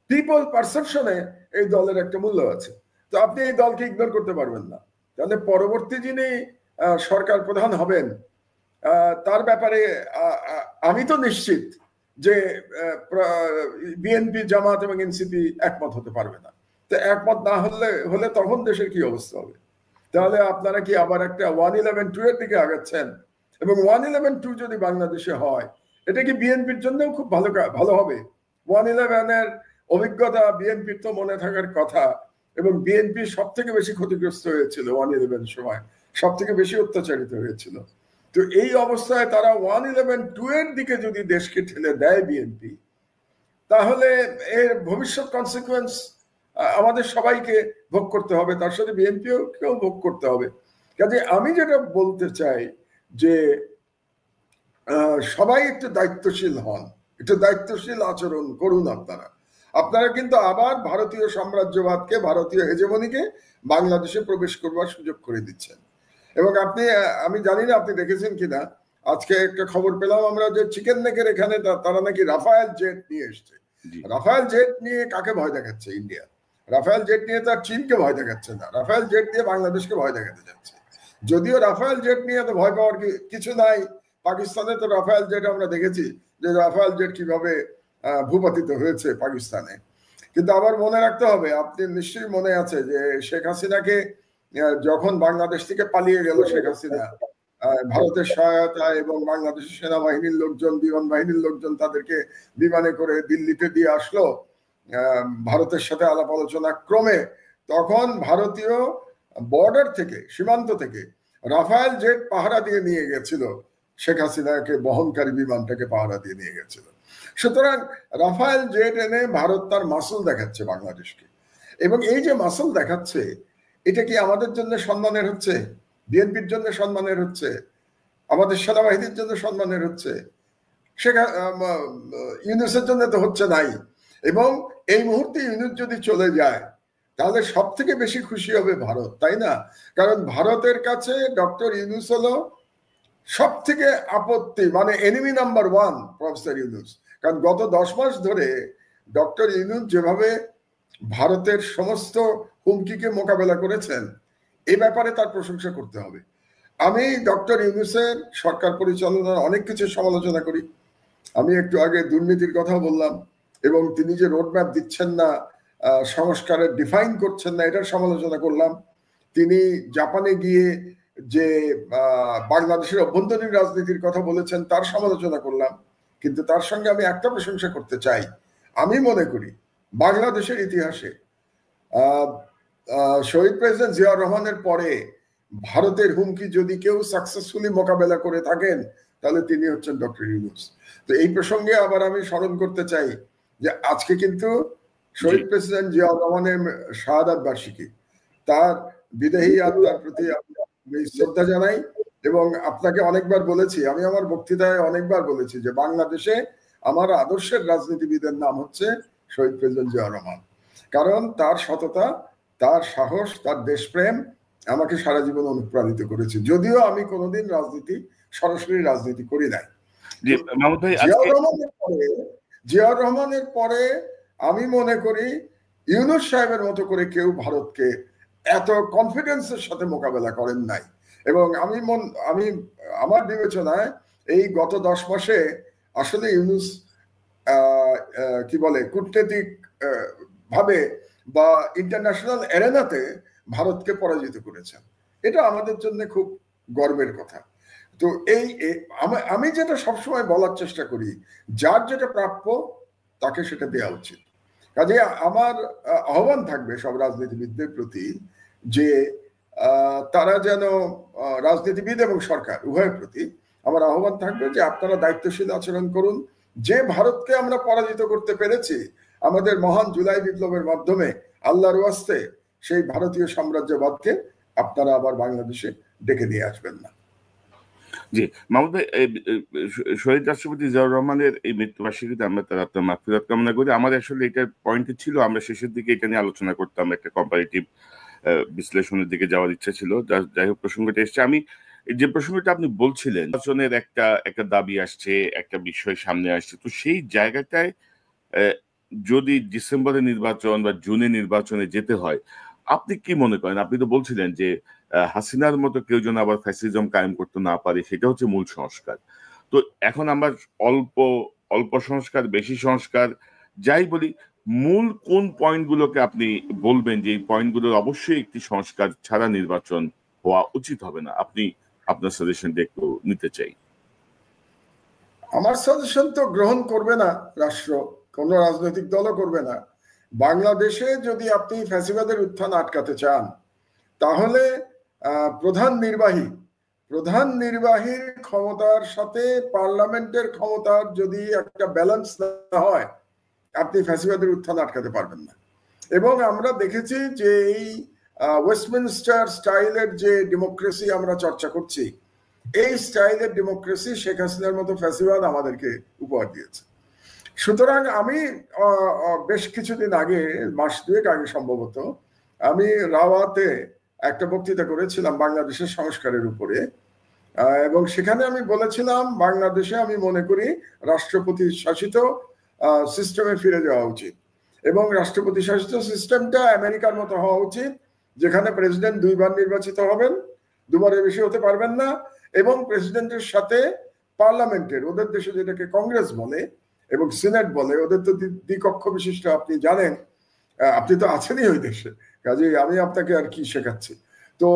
পিপল পারসেপশনে এই দলের একটা মূল্য আছে। তো আপনি এই দলকে ইগনোর করতে পারবেন না। তাহলে পরবর্তী যিনি সরকার প্রধান হবেন তার ব্যাপারে আমি তো নিশ্চিত যে বিএনপি, জামাত এবং এনসিপি একমত হতে পারবে না। তো একমত না হলে তখন দেশের কি অবস্থা হবে? তাহলে আপনারা কি আবার একটা 111-2 এর দিকে আগাচ্ছেন? এবং 111-2 যদি বাংলাদেশে হয়, এটা কি বিএনপির জন্যও খুব ভালো হবে? 111 এর অভিজ্ঞতা বিএনপির তো মনে থাকার কথা, এবং বিএনপি সব থেকে বেশি ক্ষতিগ্রস্ত হয়েছিল 111 সময়, সব থেকে বেশি অত্যাচারিত হয়েছিল। তো এই অবস্থায় তারা 111-2 এর দিকে যদি দেশকে ঠেলে দেয় বিএনপি, তাহলে এর ভবিষ্যৎ কনসিকুয়েন্স আমাদের সবাইকে ভোগ করতে হবে, তার সাথে বিএনপিও কেউ ভোগ করতে হবে। কাজে আমি যেটা বলতে চাই যে সবাই একটু দায়িত্বশীল হন, একটু দায়িত্বশীল আচরণ করুন। আপনারা কিন্তু আবার ভারতীয় সাম্রাজ্যবাদকে, ভারতীয় হেজেমনিকে বাংলাদেশে প্রবেশ করবার সুযোগ করে দিচ্ছেন। এবং আমি জানি না আপনি দেখেছেন কিনা, আজকে একটা খবর পেলাম আমরা যে চিকেন নেকের এখানে তারা নাকি রাফায়েল জেট নিয়ে এসছে। রাফায়েল জেট নিয়ে কাকে ভয় দেখাচ্ছে ইন্ডিয়া? রাফায়েল জেট নিয়ে তার চীনকে ভয় দেখাচ্ছে না, রাফায়েল জেট নিয়ে বাংলাদেশকে ভয় দেখাতে যাচ্ছে। যদিও রাফায়েল জেট নিয়ে তো ভয় পাওয়ার কিছু নাই, পাকিস্তানে তো রাফায়েল জেট আমরা দেখেছি যে রাফায়েল জেট কিভাবে ভূপাতিত হয়েছে পাকিস্তানে। কিন্তু আবার মনে রাখতে হবে, আপনি নিশ্চয়ই মনে আছে যে শেখ হাসিনাকে যখন বাংলাদেশ থেকে পালিয়ে গেল শেখ হাসিনা, ভারতের সহায়তা এবং বাংলাদেশের সেনাবাহিনীর লোকজন, বিমান বাহিনীর লোকজন তাদেরকে বিমানে করে দিল্লিতে দিয়ে আসলো ভারতের সাথে আলাপ আলোচনা ক্রমে, তখন ভারতীয় বর্ডার থেকে, সীমান্ত থেকে রাফায়েল জেট পাহারা দিয়ে নিয়ে গেছিল শেখ হাসিনাকে, বহনকারী বিমানটাকে পাহারা দিয়ে নিয়ে গেছিল। সুতরাং রাফায়েল জেট এনে ভারত তার মাসল দেখাচ্ছে বাংলাদেশকে, এবং এই যে মাসল দেখাচ্ছে, এটা কি আমাদের জন্য সম্মানের হচ্ছে? বিএনপির জন্য সম্মানের হচ্ছে? আমাদের সেনাবাহিনীর জন্য সম্মানের হচ্ছে? ইউনুসের জন্য তো হচ্ছে নাই। এবং এই মুহূর্তে ইউনুস যদি চলে যায়, তাহলে সব থেকে বেশি খুশি হবে ভারত, তাই না? কারণ ভারতের কাছে ডক্টর ইউনুস হলো সব থেকে আপত্তি, মানে এনিমি নাম্বার 1 প্রফেসর ইউনুস। কারণ গত 10 মাস ধরে ডক্টর ইউনুস যেভাবে ভারতের সমস্ত হুমকিকে মোকাবেলা করেছেন, এই ব্যাপারে তার প্রশংসা করতে হবে। আমি ডক্টর ইউনুসের সরকার পরিচালনার অনেক কিছু সমালোচনা করি। আমি একটু আগে দুর্নীতির কথা বললাম, এবং তিনি যে রোডম্যাপ দিচ্ছেন না, সংস্কারের ডিফাইন করছেন না, এটার সমালোচনা করলাম। তিনি জাপানে গিয়ে যে বাংলাদেশের অভ্যন্তরীণ রাজনীতির কথা বলেছেন, তার সমালোচনা করলাম। কিন্তু তার সঙ্গে আমি একটা প্রশংসা করতে চাই। আমি মনে করি বাংলাদেশের ইতিহাসে শহীদ প্রেসিডেন্ট জিয়াউর রহমানের পরে ভারতের হুমকি যদি কেউ সাকসেসফুলি মোকাবেলা করে থাকেন, তাহলে তিনি হচ্ছেন ডক্টর ইউনুস। তো এই প্রসঙ্গে আবার আমি স্মরণ করতে চাই যে আজকে কিন্তু শহীদ প্রেসিডেন্ট জিয়াউর রহমানের শাহাদাত বার্ষিকী। তার বিদেহী আত্মার প্রতি আমি শ্রদ্ধা জানাই, এবং আপনাকে অনেকবার বলেছি, আমি আমার বক্তৃতায় অনেকবার বলেছি যে বাংলাদেশে আমার আদর্শের রাজনীতিবিদের নাম হচ্ছে শহীদ প্রেসিডেন্ট জিয়াউর রহমান। কারণ তার সততা, তার সাহস, তার দেশপ্রেম আমাকে সারা জীবন অনুপ্রাণিত করেছে, যদিও আমি কোনোদিন সরাসরি রাজনীতি করি নাই। জিয়াউর রহমানের পরে আমি মনে করি ইউনুস সাহেবের মতো করে কেউ ভারতকে এত কনফিডেন্সের সাথে মোকাবেলা করেন নাই। এবং আমি আমার বিবেচনায় এই গত 10 মাসে আসলে ইউনুস কি বলে, কূটনৈতিক ভাবে বা ইন্টারন্যাশনাল এরেনাতে ভারতকে পরাজিত করেছেন। এটা আমাদের জন্য খুব গর্বের কথা। তো আমি যেটা সবসময় বলার চেষ্টা করি, যার যেটা প্রাপ্য তাকে সেটা দেওয়া উচিত। কাজে আমার আহ্বান থাকবে সব রাজনীতিবিদদের প্রতি যে তারা যেন, রাজনীতিবিদ এবং সরকার উভয়ের প্রতি আমার আহ্বান থাকবে যে আপনারা দায়িত্বশীল আচরণ করুন। যে ভারতকে আমরা পরাজিত করতে পেরেছি আমাদের মহান জুলাই বিপ্লবের মাধ্যমে, আল্লাহর ওয়াস্তে সেই ভারতীয় সাম্রাজ্যবাদকে আপনারা আবার বাংলাদেশে ডেকে নিয়ে আসবেন না। জি মাহমুদ ভাই, শহীদ রাষ্ট্রপতি জিয়াউর রহমানের এই মৃত্যুবার্ষিকীতে আমরা তার আপনার মাগফিরাত কামনা করি। আমাদের আসলে এটা পয়েন্টে ছিল, আমরা শেষের দিকে এটা নিয়ে আলোচনা করতাম, একটা কম্পারেটিভ বিশ্লেষণের দিকে যাওয়ার ইচ্ছা ছিল। যাই হোক, প্রসঙ্গটা এসছে। আমি যে প্রসঙ্গটা আপনি বলছিলেন, নির্বাচনের একটা দাবি আসছে, একটা বিষয় সামনে আসছে, তো সেই জায়গাটায় যদি ডিসেম্বরে নির্বাচন বা জুনে নির্বাচনে যেতে হয়, আপনি কি মনে করেন? আপনি তো বলছিলেন যে হাসিনার মতো কেউ যেন আবার ফ্যাসিজম কায়েম করতে না পারে, সেটা হচ্ছে মূল সংস্কার। তো এখন আমরা অল্প সংস্কার, বেশি সংস্কার যাই বলি, মূল কোন পয়েন্টগুলোকে আপনি বলবেন যে এই পয়েন্টগুলোর অবশ্যই একটি সংস্কার ছাড়া নির্বাচন হওয়া উচিত হবে না? আপনি আপনার সাজেশনটা একটু নিতে চাই। আমার সাজেশন তো গ্রহণ করবে না রাষ্ট্র, কোনো রাজনৈতিক দলও করবে না। বাংলাদেশে যদি আপনি ফ্যাসিবাদের উত্থান আটকাতে চান, তাহলে প্রধান নির্বাহীর ক্ষমতার সাথে পার্লামেন্টের ক্ষমতার যদি একটা ব্যালেন্স না হয়, আপনি ফ্যাসিবাদের উত্থান আটকাতে পারবেন না। এবং আমরা দেখেছি যে এই ওয়েস্টমিনস্টার স্টাইলের যে ডেমোক্রেসি আমরা চর্চা করছি, এই স্টাইলের ডেমোক্রেসি শেখ হাসিনার মতো ফ্যাসিবাদ আমাদেরকে উপহার দিয়েছে। সুতরাং আমি বেশ কিছুদিন আগে, মাস দুয়েক আগে সম্ভবত, আমি রাওয়াতে একটা বক্তৃতা করেছিলাম বাংলাদেশের সংস্কারের উপরে, এবং সেখানে আমি বলেছিলাম বাংলাদেশে আমি মনে করি রাষ্ট্রপতি শাসিত সিস্টেমে ফিরে যাওয়া উচিত, এবং রাষ্ট্রপতি শাসিত সিস্টেমটা আমেরিকার মতো হওয়া উচিত, যেখানে প্রেসিডেন্ট 2 বার নির্বাচিত হবেন, 2 বারের বেশি হতে পারবেন না, এবং প্রেসিডেন্টের সাথে পার্লামেন্টের, ওদের দেশে যেটাকে কংগ্রেস বলে এবং সিনেট বলে, ওদের তো দ্বিকক্ষ বিশিষ্ট, আপনি জানেন, আপনি তো আছেনই ওই দেশে, কাজেই আমি আপনাকে আর কি শেখাচ্ছি। তো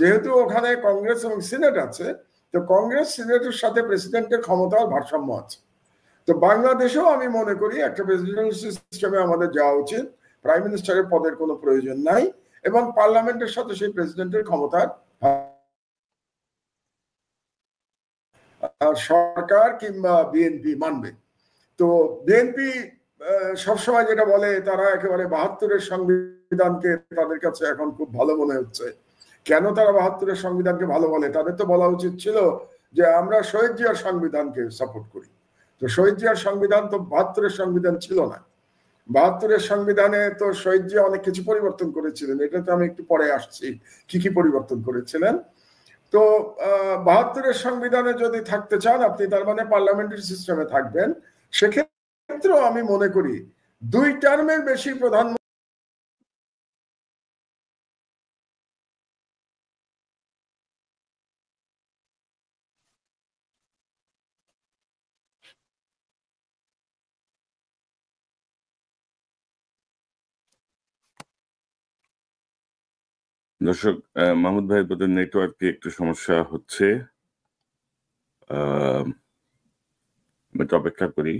যেহেতু ওখানে কংগ্রেস এবং সিনেট আছে, তো কংগ্রেস সিনেটের সাথে প্রেসিডেন্টের ক্ষমতার ভারসাম্য আছে। তো বাংলাদেশেও আমি মনে করি একটা প্রেসিডেন্সিয়াল সিস্টেমে আমাদের যাওয়া উচিত, প্রাইম মিনিস্টারের পদের কোনো প্রয়োজন নাই, এবং পার্লামেন্টের সাথে সেই প্রেসিডেন্টের ক্ষমতার সরকার কিংবা বিএনপি মানবে। তো বিএনপি সবসময় যেটা বলে, তারা একেবারে 72-এর সংবিধানকে তাদের কাছে এখন খুব ভালো মনে হচ্ছে। কেন তারা 72-এর সংবিধানকে ভালো বলে? তাদের তো বলা উচিত ছিল যে আমরা শহীদ জিয়ার সংবিধানকে সাপোর্ট করি। তো শহীদ জিয়ার সংবিধান তো 72-এর সংবিধান ছিল না। 72-এর সংবিধানে তো শহীদ জিয়া অনেক কিছু পরিবর্তন করেছিলেন, এটা তো আমি একটু পরে আসছি কি কি পরিবর্তন করেছিলেন। তো 72-এর সংবিধানে যদি থাকতে চান আপনি, তার মানে পার্লামেন্টারি সিস্টেমে থাকবেন। সেক্ষেত্রেও আমি মনে করি 2 টার্মের বেশি প্রধানমন্ত্রী দর্শক, মাহমুদ ভাইয়ের বোধহয় নেটওয়ার্কে একটু সমস্যা হচ্ছে, আমি একটু অপেক্ষা করি।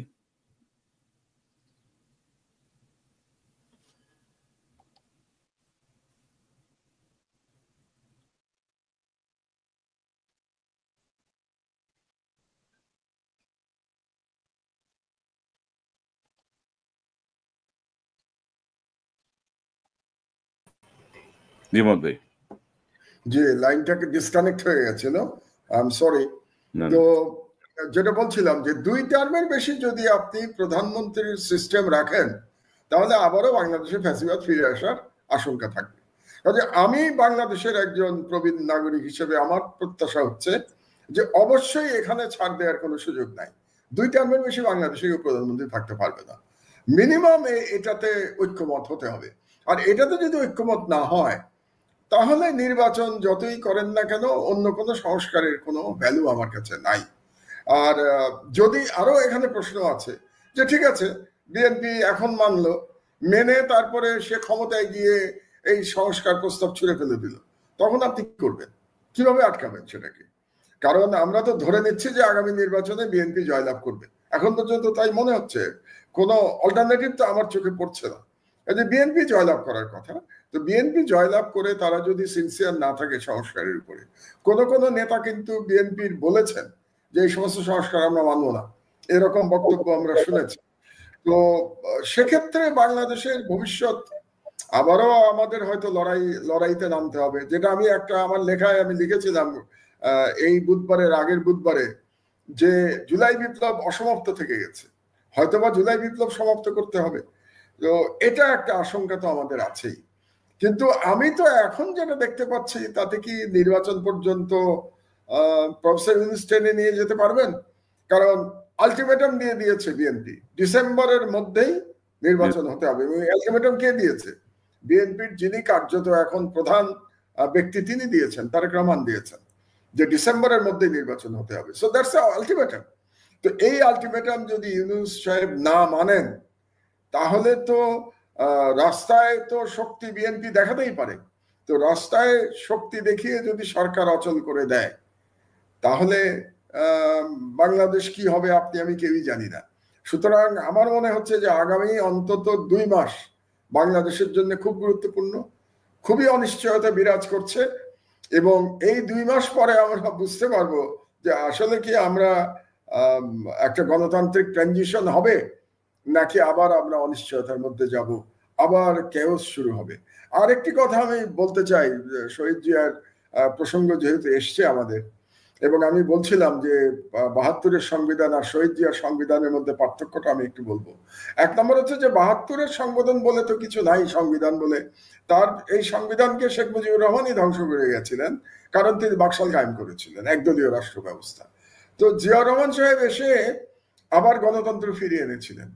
জি মাহমুদ ভাই। যে লাইনটাকে ডিসকানেক্ট হয়ে গেছিল, আই এম সরি। তো যেটা বলছিলাম যে 2 টার্মের বেশি যদি আপনি প্রধানমন্ত্রীর সিস্টেম রাখেন, তাহলে আবারও বাংলাদেশে ফ্যাসিবাদ ফিরে আসার আশঙ্কা থাকবে। কাজে আমি বাংলাদেশের একজন প্রবীণ নাগরিক হিসেবে আমার প্রত্যাশা হচ্ছে যে অবশ্যই এখানে ছাড় দেওয়ার কোনো সুযোগ নাই। 2 টার্মের বেশি বাংলাদেশে প্রধানমন্ত্রী থাকতে পারবে না। মিনিমাম এটাতে ঐক্যমত হতে হবে। আর এটাতে যদি ঐক্যমত না হয়, তাহলে নির্বাচন যতই করেন না কেন অন্য কোনো সংস্কারের কোনো ভ্যালু আমার কাছে নাই। আর যদি আরো এখানে প্রশ্ন আছে যে ঠিক আছে, বিএনপি এখন মানলো, মেনে তারপরে সে ক্ষমতায় গিয়ে এই সংস্কার প্রস্তাব ছুঁড়ে ফেলে দিল, তখন আপনি কি করবেন? কিভাবে আটকাবেন সেটাকে? কারণ আমরা তো ধরে নিচ্ছি যে আগামী নির্বাচনে বিএনপি জয়লাভ করবে, এখন পর্যন্ত তাই মনে হচ্ছে, কোনো অল্টারনেটিভ তো আমার চোখে পড়ছে না। এই যে বিএনপি জয়লাভ করার কথা, তো বিএনপি জয়লাভ করে তারা যদি সিনসিয়ার না থাকে সংস্কারের উপরে, কোনো নেতা কিন্তু বিএনপির বলেছেন যে এই সমস্ত সংস্কার আমরা মানব না, এরকম বক্তব্য আমরা শুনেছি। তো সেক্ষেত্রে বাংলাদেশের ভবিষ্যৎ আবারও আমাদের হয়তো লড়াইতে নামতে হবে, যেটা আমি আমার লেখায় আমি লিখেছিলাম এই বুধবারের আগের বুধবারে, যে জুলাই বিপ্লব অসমাপ্ত থেকে গেছে, হয়তোবা জুলাই বিপ্লব সমাপ্ত করতে হবে। তো এটা একটা আশঙ্কা তো আমাদের আছেই। কিন্তু আমি তো এখন যেটা দেখতে পাচ্ছি, তাতে কি নির্বাচন পর্যন্ত প্রফেসর ইউনূস টেনে নিয়ে যেতে পারবেন? কারণ আলটিমেটাম দিয়ে দিয়েছে বিএনপি, ডিসেম্বরের মধ্যেই নির্বাচন হতে হবে। এবং আলটিমেটাম কে দিয়েছে? বিএনপির যিনি কার্যত এখন প্রধান ব্যক্তি, তিনি দিয়েছেন, তারেক রহমান দিয়েছেন, যে ডিসেম্বরের মধ্যে নির্বাচন হতে হবে। So that's ultimatum. তো এই আলটিমেটাম যদি ইউনূস সাহেব না মানেন, তাহলে তো রাস্তায় তো শক্তি বিএনপি দেখাতেই পারে। তো রাস্তায় শক্তি দেখিয়ে যদি সরকার অচল করে দেয় তাহলে বাংলাদেশ কি হবে আপনি আমি কেউই জানি না। সুতরাং আমার মনে হচ্ছে যে আগামী অন্তত 2 মাস বাংলাদেশের জন্য খুব গুরুত্বপূর্ণ, খুবই অনিশ্চয়তা বিরাজ করছে, এবং এই 2 মাস পরে আমরা বুঝতে পারবো যে আসলে কি আমরা একটা গণতান্ত্রিক ট্রানজিশন হবে নাকি আবার আমরা অনিশ্চয়তার মধ্যে যাব, আবার কেওস শুরু হবে। আর একটি কথা আমি বলতে চাই, শহীদ জিয়ার প্রসঙ্গ যেহেতু এসছে আমাদের, এবং আমি বলছিলাম যে 72-এর সংবিধান আর শহীদ জিয়ার সংবিধানের মধ্যে পার্থক্যটা আমি একটু বলবো। 1 নম্বর হচ্ছে যে 72-এর সংবিধান বলে তো কিছু নাই, সংবিধান বলে তার এই সংবিধানকে শেখ মুজিবুর রহমানই ধ্বংস করে গেছিলেন, কারণ তিনি বাকশাল কায়েম করেছিলেন, একদলীয় রাষ্ট্র ব্যবস্থা। তো জিয়া রহমান সাহেব এসে আবার গণতন্ত্র ফিরিয়ে এনেছিলেন।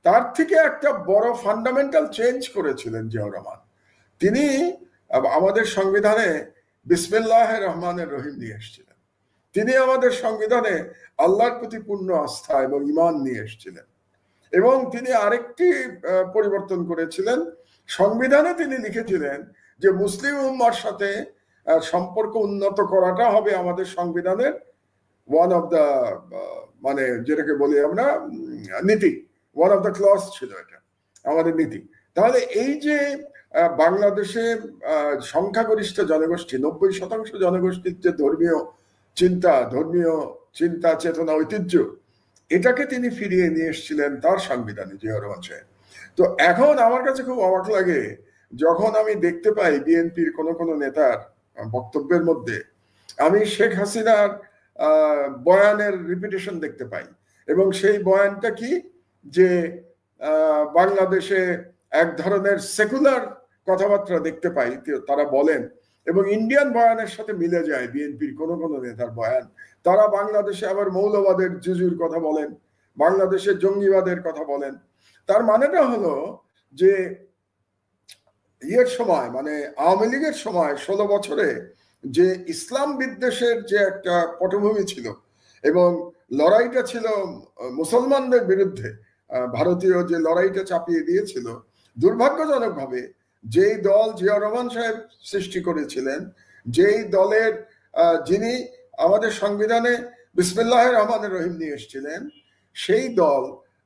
তার থেকে একটা বড় ফান্ডামেন্টাল চেঞ্জ করেছিলেন জিয়াউর রহমান। তিনি আমাদের সংবিধানে বিসমিল্লাহির রহমানির রহিম নিয়ে এসেছিলেন। তিনি আমাদের সংবিধানে আল্লাহর প্রতি পূর্ণ আস্থা এবং ঈমান নিয়ে এসেছিলেন। এবং তিনি আরেকটি পরিবর্তন করেছিলেন, সংবিধানে তিনি লিখেছিলেন যে মুসলিম উম্মার সাথে সম্পর্ক উন্নত করাটা হবে আমাদের সংবিধানের ওয়ান অফ দ্য, মানে যেটাকে বলি আমরা নীতি, ওয়ান অফ দ্য ক্লজ ছিল এটা আমাদের নীতি। তাহলে এই যে বাংলাদেশে সংখ্যাগরিষ্ঠ জনগোষ্ঠী, 90% জনগোষ্ঠীর যে ধর্মীয় চিন্তা চেতনা ঐতিহ্য, এটাকে তিনি ফিরিয়ে নিয়ে এসেছিলেন তার সংবিধানে জিয়াউর রহমান সাহেব। তো এখন আমার কাছে খুব অবাক লাগে যখন আমি দেখতে পাই বিএনপির কোনো নেতার বক্তব্যের মধ্যে আমি শেখ হাসিনার বয়ানের রিপিটেশন দেখতে পাই, এবং সেই বয়ানটা কি যে বাংলাদেশে এক ধরনের সেকুলার কথাবার্তা দেখতে পাই তারা বলেন, এবং ইন্ডিয়ান বয়ানের সাথে মিলে যায় বিএনপির কোনো নেতার বয়ান। তারা বাংলাদেশে আবার মৌলবাদের জুজুর কথা বলেন, বাংলাদেশে জঙ্গিবাদের কথা বলেন। তার মানেটা হলো যে ইয়ের সময়, মানে আওয়ামী লীগের সময় 16 বছরে যে ইসলাম বিদ্বেষের যে একটা পটভূমি ছিল এবং লড়াইটা ছিল মুসলমানদের বিরুদ্ধে, ভারতীয় যে লড়াইটা চাপিয়ে দিয়েছিল, দুর্ভাগ্যজনকভাবে যেই দল জিয়াউর রহমান সাহেব সৃষ্টি করেছিলেন, যেই দলের যিনি আমাদের সংবিধানে বিসমিল্লাহির রহমানির রহিম নিয়ে এসেছিলেন, সেই দল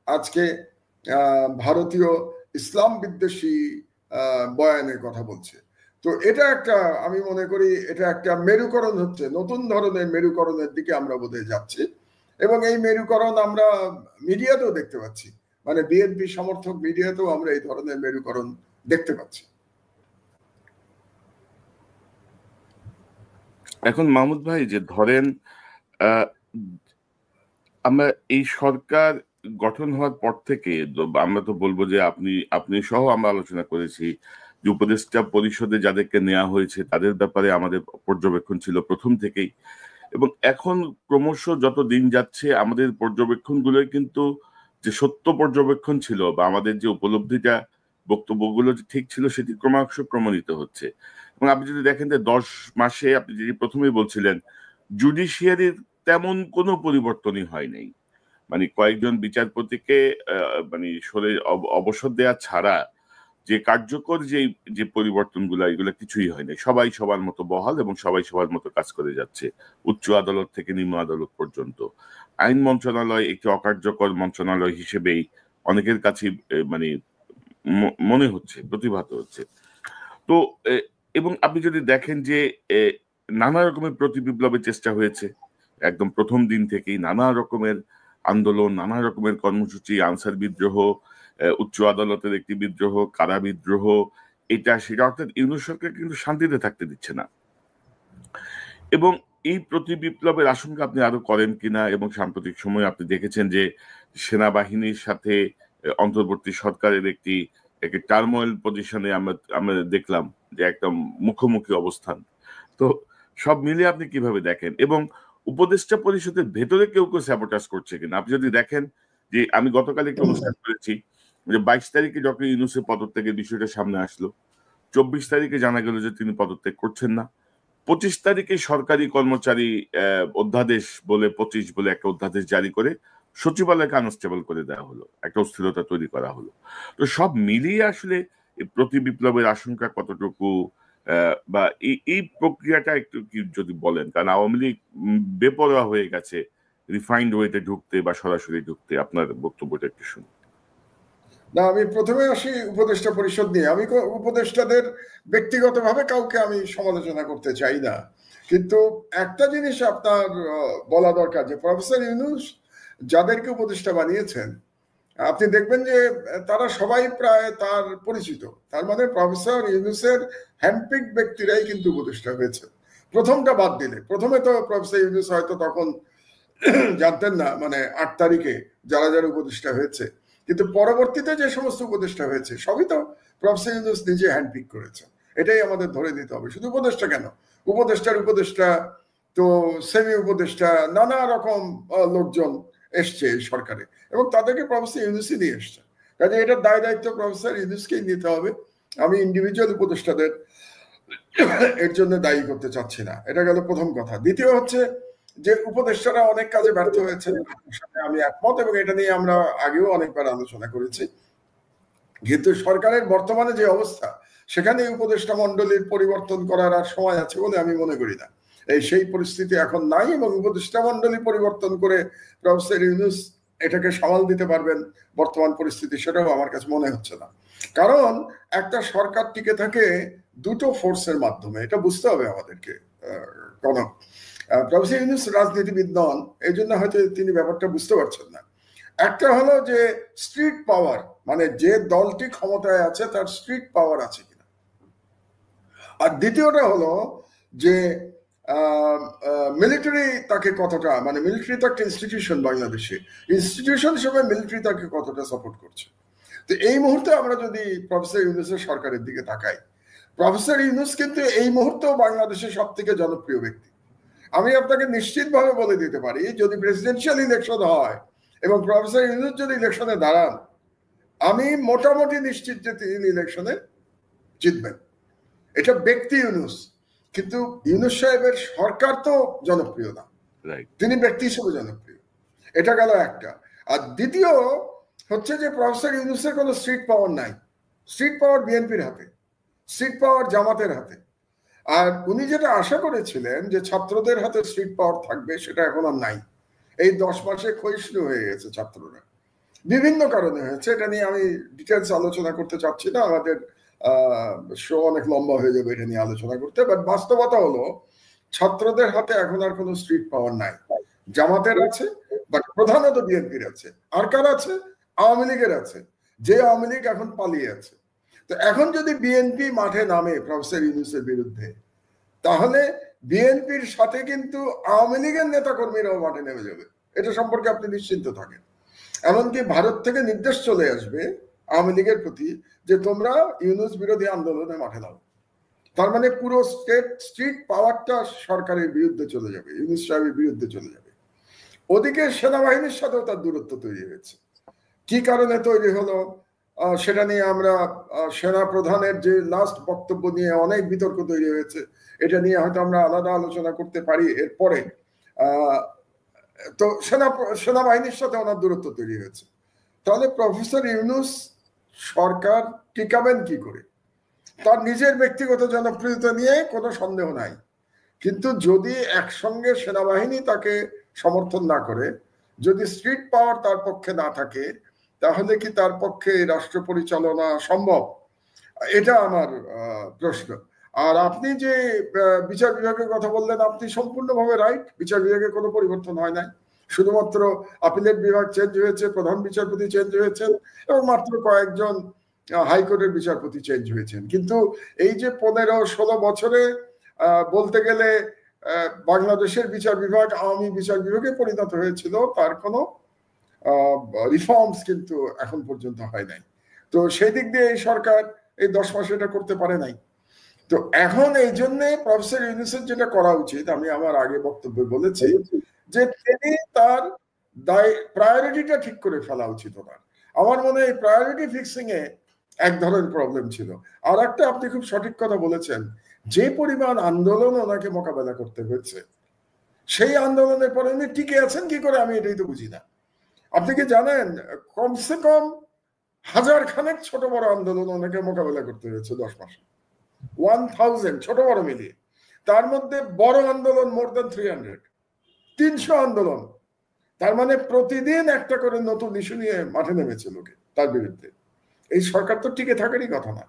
আজকে ভারতীয় ইসলাম বিদ্বেষী বয়ানের কথা বলছে। তো এটা একটা, আমি মনে করি এটা একটা মেরুকরণ হচ্ছে, নতুন ধরনের মেরুকরণের দিকে আমরা বোধহয় যাচ্ছি, এবং এই মেরুকরণ আমরা মিডিয়াতেও দেখতে পাচ্ছি, মানে বিএনপি সমর্থক মিডিয়াতেও আমরা এই ধরনের মেরুকরণ দেখতে পাচ্ছি। এখন মাহমুদ ভাই, যে ধরেন আমরা এই সরকার গঠন হওয়ার পর থেকে আমরা তো বলবো যে আপনি সহ আমরা আলোচনা করেছি যে উপদেষ্টা পরিষদে যাদেরকে নেওয়া হয়েছে তাদের ব্যাপারে আমাদের পর্যবেক্ষণ ছিল প্রথম থেকেই, এবং এখন ক্রমশ যত দিন যাচ্ছে আমাদের পর্যবেক্ষণগুলোই কিন্তু যে সত্য পর্যবেক্ষণ ছিল বা আমাদের যে উপলব্ধিটা বক্তব্যগুলো যে ঠিক ছিল সেটি ক্রমশ প্রমাণিত হচ্ছে। এবং আপনি যদি দেখেন যে 10 মাসে আপনি যদি প্রথমেই বলছিলেন জুডিশিয়ারির তেমন কোনো পরিবর্তনই হয় নাই, মানে কয়েকজন বিচারপতিকে মানে অবসর দেওয়া ছাড়া যে কার্যকর যে পরিবর্তনগুলো এগুলো কিছুই হয় নাই। সবাই সবার মতো বহাল এবং সবাই সবার মতো কাজ করে যাচ্ছে, উচ্চ আদালত থেকে নিম্ন আদালত পর্যন্ত। আইন মন্ত্রণালয় একটি অকার্যকর মন্ত্রণালয় হিসেবেই অনেকের কাছে মানে মনে হচ্ছে, প্রতিভাত হচ্ছে। তো এবং আপনি যদি দেখেন যে নানা রকমের প্রতিবিপ্লবের চেষ্টা হয়েছে একদম প্রথম দিন থেকেই, নানা রকমের আন্দোলন, নানা রকমের কর্মসূচি, আনসার বিদ্রোহ, উচ্চ আদালতের একটি বিদ্রোহ, কারা বিদ্রোহ, এটা সেটা, অর্থাৎ ইউনূস সরকার কিন্তু শান্তিতে থাকতে দিচ্ছে না। এবং এই প্রতি বিপ্লবের আশঙ্কা আপনি আরো করেন কিনা, এবং সাম্প্রতিক সময়ে আপনি দেখেছেন যে সেনাবাহিনীর সাথে অন্তর্বর্তী সরকারের একটি টার্মোয়েল পজিশনে আমরা দেখলাম যে একটা মুখোমুখি অবস্থান। তো সব মিলিয়ে আপনি কিভাবে দেখেন, এবং উপদেষ্টা পরিষদের ভেতরে কেউ স্যাবোটাজ করছে কিনা? আপনি যদি দেখেন যে আমি গতকাল একটা অনুষ্ঠান করেছি যে 22 তারিখে ডক্টর ইউনূসের পদত্যাগের বিষয়টা সামনে আসলো, 24 তারিখে জানা গেল যে তিনি পদত্যাগ করছেন না, 25 তারিখে সরকারি কর্মচারী অধ্যাদেশ বলে 25 বলে একটা অধ্যাদেশ জারি করে সচিবালয়কে আনস্টেবল করে দেওয়া হলো, একটা অস্থিরতা তৈরি করা হলো। তো সব মিলিয়ে আসলে প্রতি বিপ্লবের আশঙ্কা কতটুকু, বা এই প্রক্রিয়াটা একটু কি যদি বলেন, কারণ আওয়ামী লীগ বেপরোয়া হয়ে গেছে রিফাইন্ড ওয়েতে ঢুকতে বা সরাসরি ঢুকতে। আপনার বক্তব্যটা একটু শুনুন। না, আমি প্রথমে আসি উপদেষ্টা পরিষদ নিয়ে। আমি উপদেষ্টাদের ব্যক্তিগতভাবে কাউকে আমি সমালোচনা করতে চাই না, কিন্তু একটা জিনিস আপনার বলা দরকার যে প্রফেসর ইউনূস যাদেরকে উপদেষ্টা বানিয়েছেন, আপনি দেখবেন যে তারা সবাই প্রায় তার পরিচিত। তার মানে প্রফেসর ইউনূসের হ্যান্ডপিক ব্যক্তিরাই কিন্তু উপদেষ্টা হয়েছে, প্রথমটা বাদ দিলে। প্রথমে তো প্রফেসর ইউনূস হয়তো তখন জানতেন না, মানে 8 তারিখে যারা যারা উপদেষ্টা হয়েছে, কিন্তু পরবর্তীতে যে সমস্ত উপদেষ্টা হয়েছে সবই তো প্রফেসর ইউনূস নিজে হ্যান্ডপিক করেছেন। এটাই আমাদের ধরে নিতে হবে। শুধু উপদেষ্টা কেন, উপদেষ্টা তো সেমি উপদেষ্টা, নানা রকম লোকজন এসছে এই সরকারে, এবং তাদেরকে প্রফেসর ইউনূসই নিয়ে এসছে। কাজে এটার দায় দায়িত্ব প্রফেসর ইউনূসকেই নিতে হবে। আমি ইন্ডিভিজুয়াল উপদেষ্টাদের এর জন্য দায়ী করতে চাচ্ছি না। এটা গেল প্রথম কথা। দ্বিতীয় হচ্ছে যে উপদেষ্টারা অনেক কাজে ব্যর্থ হয়েছে, আমি একমত, এবং এটা নিয়ে আমরা আগেও অনেকবার আলোচনা করেছি। কিন্তু সরকারের বর্তমানে যে অবস্থা, সেখানে উপদেষ্টা মন্ডলীর পরিবর্তন করার আর সময় আছে বলে আমি মনে করি না। সেই পরিস্থিতি এখন নাই, এবং উপদেষ্টা মন্ডলী পরিবর্তন করে প্রফেসর ইউনূস এটাকে সামাল দিতে পারবেন বর্তমান পরিস্থিতি, সেটাও আমার কাছে মনে হচ্ছে না। কারণ একটা সরকার টিকে থাকে দুটো ফোর্সের মাধ্যমে, এটা বুঝতে হবে আমাদেরকে। প্রফেসর ইউনূস রাজনীতিবিদ নন, এই জন্য হয়তো তিনি ব্যাপারটা বুঝতে পারছেন না। একটা হলো যে স্ট্রিট পাওয়ার, মানে যে দলটি ক্ষমতায় আছে তার স্ট্রিট পাওয়ার আছে কিনা। আর দ্বিতীয়টা হলো যে মিলিটারি তাকে কতটা, মানে মিলিটারি তো একটা ইনস্টিটিউশন, বাংলাদেশে ইনস্টিটিউশন হিসেবে মিলিটারি তাকে কতটা সাপোর্ট করছে। তো এই মুহূর্তে আমরা যদি প্রফেসর ইউনূসের সরকারের দিকে তাকাই, প্রফেসর ইউনূস কিন্তু এই মুহূর্তেও বাংলাদেশের সব থেকে জনপ্রিয় ব্যক্তি। আমি আপনাকে নিশ্চিতভাবে বলে দিতে পারি, যদি প্রেসিডেন্সিয়াল ইলেকশন হয় এবং প্রফেসর ইউনূস যদি ইলেকশনে দাঁড়ান, আমি মোটামুটি নিশ্চিত যে তিনি ইলেকশনে জিতবেন। এটা ব্যক্তি ইউনূস, কিন্তু ইউনূস সাহেবের সরকার তো জনপ্রিয় না, তিনি ব্যক্তি হিসেবে জনপ্রিয়। এটা গেল একটা। আর দ্বিতীয় হচ্ছে যে প্রফেসর ইউনূসের কোনো স্ট্রিট পাওয়ার নাই। স্ট্রিট পাওয়ার বিএনপির হাতে, স্ট্রিট পাওয়ার জামাতের হাতে। আর উনি যেটা আশা করেছিলেন যে ছাত্রদের হাতে স্ট্রিট পাওয়ার থাকবে, সেটা এখন আর নাই। এই 10 মাসে ক্ষয়িষ্ণু হয়ে গেছে ছাত্ররা, বিভিন্ন কারণে হয়েছে। এটা নিয়ে আমি ডিটেলস আলোচনা করতে চাচ্ছি না, আমাদের শো অনেক লম্বা হয়ে যাবে এটা নিয়ে আলোচনা করতে। বাট বাস্তবতা হলো ছাত্রদের হাতে এখন আর কোনো স্ট্রিট পাওয়ার নাই। জামাতের আছে, বাট প্রধানত বিএনপির আছে। আর কার আছে? আওয়ামী লীগের আছে, যে আওয়ামী লীগ এখন পালিয়ে আছে। তো এখন যদি বিএনপি মাঠে নামে প্রফেসর ইউনূসের বিরুদ্ধে, তাহলে বিএনপির সাথে কিন্তু আওয়ামী লীগের নেতাকর্মীরাও মাঠে নেমে যাবে। এটা সম্পর্কে আপনি নিশ্চিন্ত থাকেন। এমনকি ভারত থেকে নির্দেশ চলে আসবে আওয়ামী লীগের প্রতি যে তোমরা ইউনূস বিরোধী আন্দোলনে মাঠে নাও। তার মানে পুরো স্ট্রিট পাওয়ারটা সরকারের বিরুদ্ধে চলে যাবে, ইউনূস সাহেবের বিরুদ্ধে চলে যাবে। ওদিকে সেনাবাহিনীর সাথেও তার দূরত্ব তৈরি হয়েছে। কি কারণে তৈরি হলো সেটা নিয়ে আমরা সেনা প্রধানের যে লাস্ট বক্তব্য নিয়ে অনেক বিতর্ক তৈরি হয়েছে, এটা নিয়ে হয়তো আমরা আলাদা আলোচনা করতে পারি এরপরে। তো সেনাবাহিনীর সাথে ওনার দূরত্ব তৈরি হয়েছে। তাহলে প্রফেসর ইউনূস সরকার টিকাবেন কি করে? তার নিজের ব্যক্তিগত জনপ্রিয়তা নিয়ে কোনো সন্দেহ নাই, কিন্তু যদি একসঙ্গে সেনাবাহিনী তাকে সমর্থন না করে, যদি স্ট্রিট পাওয়ার তার পক্ষে না থাকে, তাহলে কি তার পক্ষে রাষ্ট্র পরিচালনা সম্ভব? এটা আমার প্রশ্ন। আর আপনি যে বিচার বিভাগের কথা বললেন, আপনি সম্পূর্ণভাবে রাইট। বিচার বিভাগে কোনো পরিবর্তন হয় নাই, শুধুমাত্র আপিলের বিভাগ চেঞ্জ হয়েছে, প্রধান বিচারপতি চেঞ্জ হয়েছেন, এবং মাত্র কয়েকজন হাইকোর্টের বিচারপতি চেঞ্জ হয়েছেন। কিন্তু এই যে 15-16 বছরে বলতে গেলে বাংলাদেশের বিচার বিভাগ আওয়ামী বিচার বিভাগে পরিণত হয়েছিল, তার কোনো রিফর্মস কিন্তু এখন পর্যন্ত হয় নাই। তো সেই দিক দিয়ে এই সরকার এই 10 মাসে এটা করতে পারে নাই। তো এখন এই জন্য প্রফেসর ইউনূসের যেটা করা উচিত, আমি আমার আগে বক্তব্যে বলেছি যে তিনি তার প্রায়োরিটিটা ঠিক করে ফেলা উচিত ওনার। আমার মনে হয় প্রায়োরিটি ফিক্সিং এ এক ধরনের প্রবলেম ছিল। আর একটা আপনি খুব সঠিক কথা বলেছেন, যে পরিমাণ আন্দোলন ওনাকে মোকাবেলা করতে হয়েছে, সেই আন্দোলনের পরে উনি টিকে আছেন কি করে, আমি এটাই তো বুঝি না। আপনি কি জানেন কমসে কম 1000 খানেক ছোট বড় আন্দোলন অনেকে মোকাবেলা করতে হয়েছে 10 মাসে, 1000 ছোট বড় মিলিয়ে। তার মধ্যে বড় আন্দোলন মোর দ্যান 300 আন্দোলন। তার মানে প্রতিদিন একটা করে নতুন ইস্যু নিয়ে মাঠে নেমেছে লোকে তার বিরুদ্ধে। এই সরকার তো টিকে থাকারই কথা না,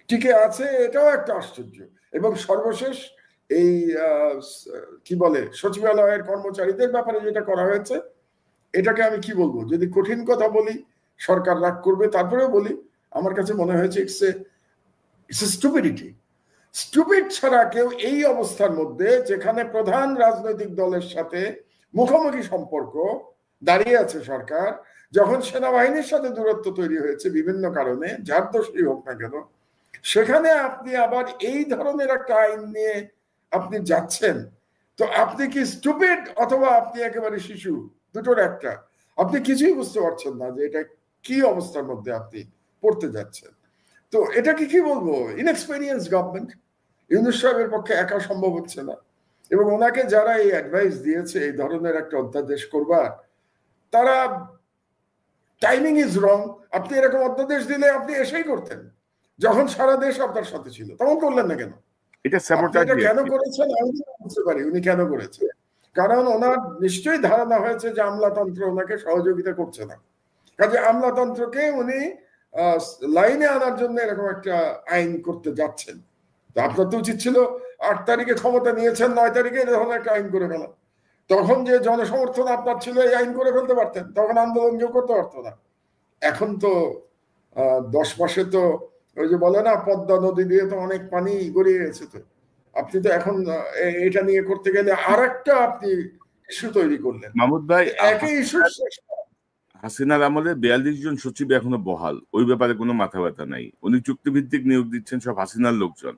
টিকে আছে এটাও একটা আশ্চর্য। এবং সর্বশেষ এই কি বলে সচিবালয়ের কর্মচারীদের ব্যাপারে যেটা করা হয়েছে, এটাকে আমি কি বলবো, যদি কঠিন কথা বলি সরকার রাগ করবে, তারপরেও বলি আমার কাছে মনে হয়েছে ইটস স্টুপিডিটি। স্টুপিড ছাড়া কেউ এই অবস্থার মধ্যে, যেখানে প্রধান রাজনৈতিক দলের সাথে মুখোমুখি সম্পর্ক দাঁড়িয়ে আছে সরকার, যখন সেনাবাহিনীর সাথে দূরত্ব তৈরি হয়েছে বিভিন্ন কারণে, যার দোষই হোক না কেন, সেখানে আপনি আবার এই ধরনের একটা আইন নিয়ে আপনি যাচ্ছেন। তো আপনি কি স্টুপিড অথবা আপনি একেবারে শিশু, দুটোর একটা। আপনি কিছুই বুঝতে পারছেন না যে এটা কি অবস্থার মধ্যে আপনি পড়তে যাচ্ছেন। তো এটাকে কি বলবো, ইনএক্সপেরিয়েন্স গভর্নমেন্ট। ইউনূস সাহেবের পক্ষে একা সম্ভব হচ্ছে না, এবং ওনাকে যারা এই অ্যাডভাইস দিয়েছে এই ধরনের একটা অধ্যাদেশ করবার, তারা টাইমিং ইজ রং। আপনি এরকম অধ্যাদেশ দিলে আপনি এসেই করতেন যখন সারা দেশ আপনার সাথে ছিল, তখন করলেন না কেন? এটা কেন করেছেন আমি বুঝতে পারি উনি কেন করেছেন, কারণ ওনার নিশ্চয়ই ধারণা হয়েছে যে আমলাতন্ত্র ওনাকে সহযোগিতা করছে না। কাজে আমলাতন্ত্রকে উনি লাইনে আনার জন্য এরকম একটা আইন করতে যাচ্ছেন। তো আপনার তো উচিত ছিল 8 তারিখে ক্ষমতা নিয়েছেন, 9 তারিখে এই ধরনের একটা আইন করে ফেলা। তখন যে জনসমর্থন আপনার ছিল এই আইন করে ফেলতে পারতেন, তখন আন্দোলন কেউ করতে পারতো না। এখন তো 10 মাসে তো ওই যে বলে না, পদ্মা নদী দিয়ে তো অনেক পানি গড়িয়ে গেছে। তো আপনি তো এখন এটা নিয়ে করতে গেলে আর একটা আপনি ইস্যু তৈরি করলেন। মাহমুদ ভাই, একই ইস্যু। হাসিনার আমলে 42 জন সচিব এখনো বহাল, ওই ব্যাপারে কোনো মাথা ব্যথা নাই। উনি চুক্তিভিত্তিক নিয়োগ দিচ্ছেন সব হাসিনার লোকজন।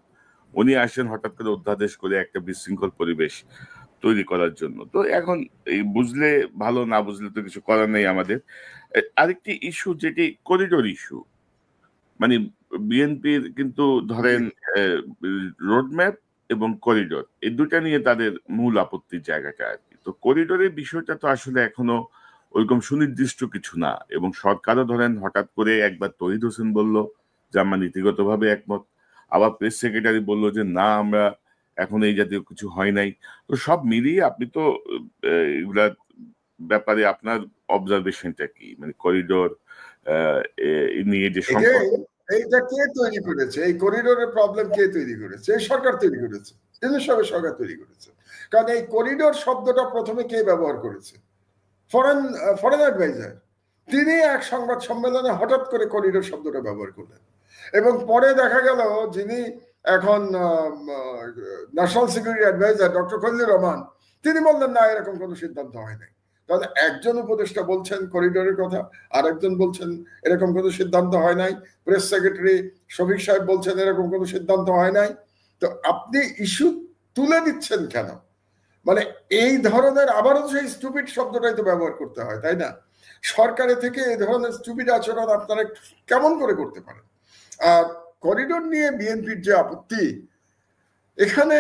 উনি আসেন হঠাৎ করে অধ্যাদেশ করে একটা বিশৃঙ্খল পরিবেশ তৈরি করার জন্য। তো এখন এই বুঝলে ভালো, না বুঝলে তো কিছু করার নেই আমাদের। আরেকটি ইস্যু যেটি করিডোর ইস্যু, মানে বিএনপির কিন্তু ধরেন রোডম্যাপ এবং করিডোর, এই দুটা নিয়ে তাদের মূল আপত্তির জায়গাটা আর কি। তো করিডোরের বিষয়টা তো আসলে এখনো ওইরকম সুনির্দিষ্ট কিছু না, এবং সরকারও ধরেন হঠাৎ করে একবার তহিদ হোসেন বলল যে আমরা নীতিগতভাবে একমত, আবার প্রেস সেক্রেটারি বলল যে না আমরা এখন এই জাতীয় কিছু হয় নাই। তো সব মিলিয়ে আপনি তো এগুলা ব্যাপারে আপনার অবজারভেশনটা কি, মানে করিডোর নিয়ে যে সংকট, এইটা কে তৈরি করেছে? এই করিডোরের প্রবলেম কে তৈরি করেছে? এই সরকার তৈরি করেছে, সরকার তৈরি করেছে। কারণ এই করিডোর শব্দটা প্রথমে কে ব্যবহার করেছে? Foreign adviser. তিনি এক সংবাদ সম্মেলনে হঠাৎ করে করিডোর শব্দটা ব্যবহার করলেন, এবং পরে দেখা গেল যিনি এখন national security adviser doctor Khalilur Rahman, তিনি বললেন না এরকম কোনো সিদ্ধান্ত হয় নাই। তাহলে একজন উপদেষ্টা বলছেন করিডোরের কথা, আর একজন বলছেন এরকম কোনো সিদ্ধান্ত হয় নাই। প্রেস সেক্রেটারি শফিক সাহেব বলছেন এরকম কোনো সিদ্ধান্ত হয় নাই। তো আপনি ইস্যু তুলে দিচ্ছেন কেন? মানে এই ধরনের আবারও সেই স্টুপিড শব্দটাই তো ব্যবহার করতে হয়, তাই না? সরকারে থেকে এই ধরনের স্টুপিড আচরণ আপনারা কেমন করে করতে পারেন? আর করিডোর নিয়ে বিএনপির যে আপত্তি এখানে,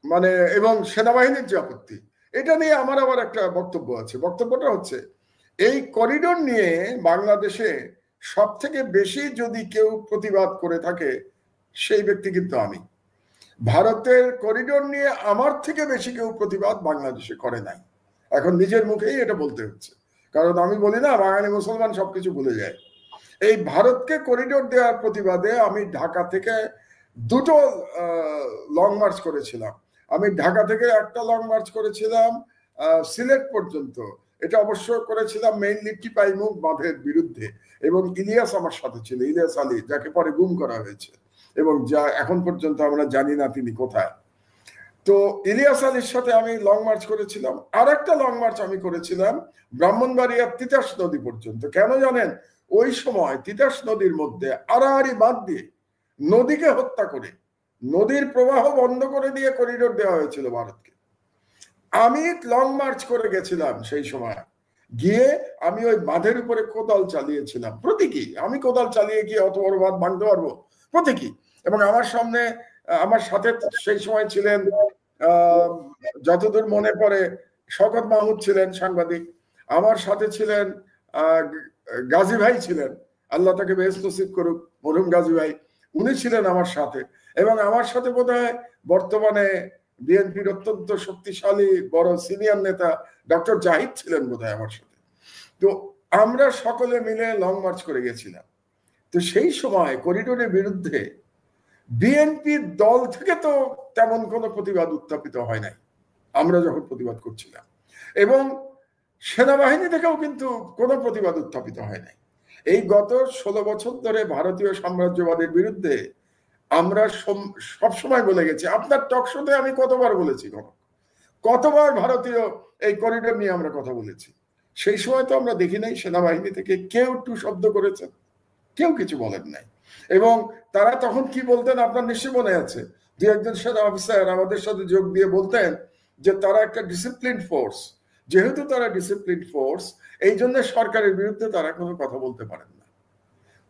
মানে এবং সেনাবাহিনীর যে আপত্তি, এটা নিয়ে আমার আবার একটা বক্তব্য আছে। বক্তব্যটা হচ্ছে, এই করিডোর নিয়ে বাংলাদেশে সব থেকে বেশি যদি কেউ প্রতিবাদ করে থাকে সেই ব্যক্তি কিন্তু আমি। ভারতের করিডোর নিয়ে আমার থেকে বেশি কেউ প্রতিবাদ বাংলাদেশে করে নাই। এখন নিজের মুখেই এটা বলতে হচ্ছে, কারণ আমি বলি না বাঙালি মুসলমান সবকিছু ভুলে যায়। এই ভারতকে করিডোর দেওয়ার প্রতিবাদে আমি ঢাকা থেকে 2টো লং মার্চ করেছিলাম। আমি ঢাকা থেকে একটা লং মার্চ করেছিলাম সিলেট পর্যন্ত। এটা অবশ্য করেছিলাম মেইনলি টিপাইমুখ বাঁধের বিরুদ্ধে, এবং ইলিয়াস আমার সাথে ছিল, ইলিয়াস আলী, যাকে পরে গুম করা হয়েছে এবং যা এখন পর্যন্ত আমরা জানি না তিনি কোথায়। তো ইলিয়াস আলীর সাথে আমি লং মার্চ করেছিলাম। আর একটা লং মার্চ আমি করেছিলাম ব্রাহ্মণবাড়িয়ার তিতাস নদী পর্যন্ত। কেন জানেন? ওই সময় তিতাস নদীর মধ্যে আড়াআড়ি বাঁধ দিয়ে নদীকে হত্যা করে নদীর প্রবাহ বন্ধ করে দিয়ে করিডোর দেওয়া হয়েছিল ভারতকে। আমি লং মার্চ করে গেছিলাম সেই সময়, গিয়ে আমি ওই বাঁধের উপরে কোদাল চালিয়েছিলাম। প্রতীকী, আমি কোদাল চালিয়ে গিয়ে অত বড় বাঁধ ভাঙতে পারবো, প্রতীকী। এবং আমার সামনে আমার সাথে সেই সময় ছিলেন, যতদূর মনে পড়ে, শওকত মাহমুদ ছিলেন সাংবাদিক। আমার সাথে ছিলেন গাজী ভাই ছিলেন, আল্লাহ তাকে বেহেশত নসিব করুক, মরহুম গাজী ভাই, উনি ছিলেন আমার সাথে। এবং আমার সাথে বোধহয় বর্তমানে বিএনপির অত্যন্ত শক্তিশালী বড় সিনিয়র নেতা ডক্টর জাহিদ ছিলেন বোধহয় আমার সাথে। তো আমরা সকলে মিলে লং মার্চ করে গেছিলাম। তো সেই সময় করিডোরের বিরুদ্ধে বিএনপির দল থেকে তো তেমন কোনো প্রতিবাদ উত্থাপিত হয় নাই আমরা যখন প্রতিবাদ করছিলাম, এবং সেনাবাহিনী থেকেও কিন্তু কোনো প্রতিবাদ উত্থাপিত হয় নাই। এই গত 16 বছর ধরে ভারতীয় সাম্রাজ্যবাদের বিরুদ্ধে আমরা সবসময় বলে গেছি। আপনার টকশোতে আমি কতবার বলেছি, কতবার ভারতীয় এই করিডোর নিয়ে আমরা কথা বলেছি। সেই সময় তো আমরা দেখি নাই সেনাবাহিনী থেকে কেউ একটু শব্দ করেছেন, কেউ কিছু বলেন নাই। এবং তারা তখন কি বলতেন আপনার নিশ্চয় মনে আছে, দু একজন সেনা অফিসার আমাদের সাথে যোগ দিয়ে বলতেন যে তারা একটা ডিসিপ্লিন ফোর্স, যেহেতু তারা ডিসিপ্লিন ফোর্স এই জন্য সরকারের বিরুদ্ধে তারা কোনো কথা বলতে পারেন না।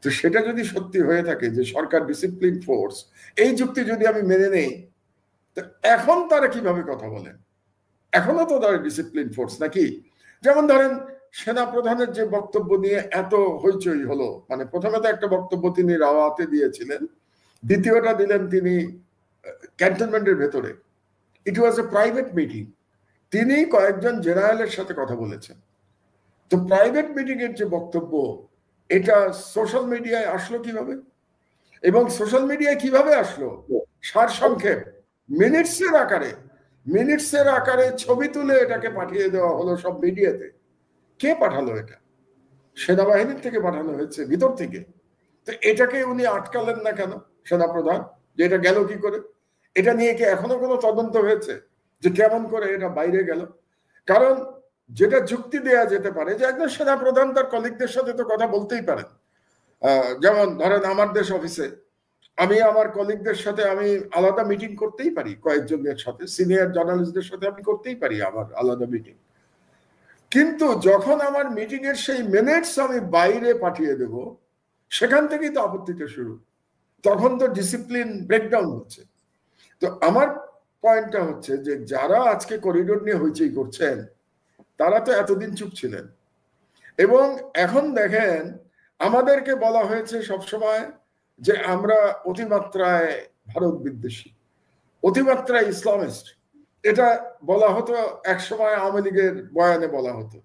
তো সেটা যদি সত্যি হয়ে থাকে যে সরকার ডিসিপ্লিন ফোর্স, এই যুক্তি যদি আমি মেনে নেই, তো এখন তারা কিভাবে কথা বলেন? এখনো তো তারা ডিসিপ্লিন ফোর্স নাকি? যেমন ধরেন সেনা প্রধানের যে বক্তব্য নিয়ে এত হইচই হলো, মানে প্রথমে তো একটা বক্তব্য তিনি রাওয়াতে দিয়েছিলেন, দ্বিতীয়টা দিলেন তিনি ক্যান্টনমেন্টের ভেতরে। ইট ওয়াজ এ প্রাইভেট মিটিং, তিনি কয়েকজন জেনারেলের সাথে কথা বলেছেন। তো প্রাইভেট মিটিং এর যে বক্তব্য, এটা সোশ্যাল মিডিয়ায় আসলো কিভাবে, এবং সোশ্যাল মিডিয়ায় কিভাবে আসলো? সারসংক্ষেপ মিনিটসের আকারে ছবি তুলে এটাকে পাঠিয়ে দেওয়া হলো সব মিডিয়াতে। কে পাঠালো? এটা সেনাবাহিনীর থেকে পাঠানো হয়েছে, ভিতর থেকে। তো এটাকে উনি আটকালেন না কেন সেনাপ্রধান, যে এটা গেল কি করে? এটা নিয়ে কি এখনো কোনো তদন্ত হয়েছে যে কেমন করে এটা বাইরে গেল? কারণ যেটা যুক্তি দেয়া যেতে পারে যে একজন সেনাপ্রধান তার কলিগদের সাথে তো কথা বলতেই পারেন। যেমন ধরেন আমার দেশ অফিসে আমি আমার কলিগদের সাথে আমি আলাদা মিটিং করতেই পারি, কয়েকজনের সাথে সিনিয়র জার্নালিস্টদের সাথে আমি করতেই পারি আমার আলাদা মিটিং। কিন্তু যখন আমার মিটিং এর সেই মিনিটস আমি বাইরে পাঠিয়ে দেব, সেখান থেকেই তো আপত্তিটা শুরু, তখন তো ডিসিপ্লিন ব্রেকডাউন হচ্ছে। তো আমার পয়েন্টটা হচ্ছে যে যারা আজকে করিডোর নিয়ে হইচই করছেন তারা তো এতদিন চুপ ছিলেন, এবং এখন দেখেন আমাদেরকে বলা হয়েছে সবসময় যে আমরা অতিমাত্রায় ভারত বিদ্বেষী, অতিমাত্রায় ইসলামিস্ট। এটা বলা হতো একসময় আওয়ামী লীগের বয়ানে বলা হতো।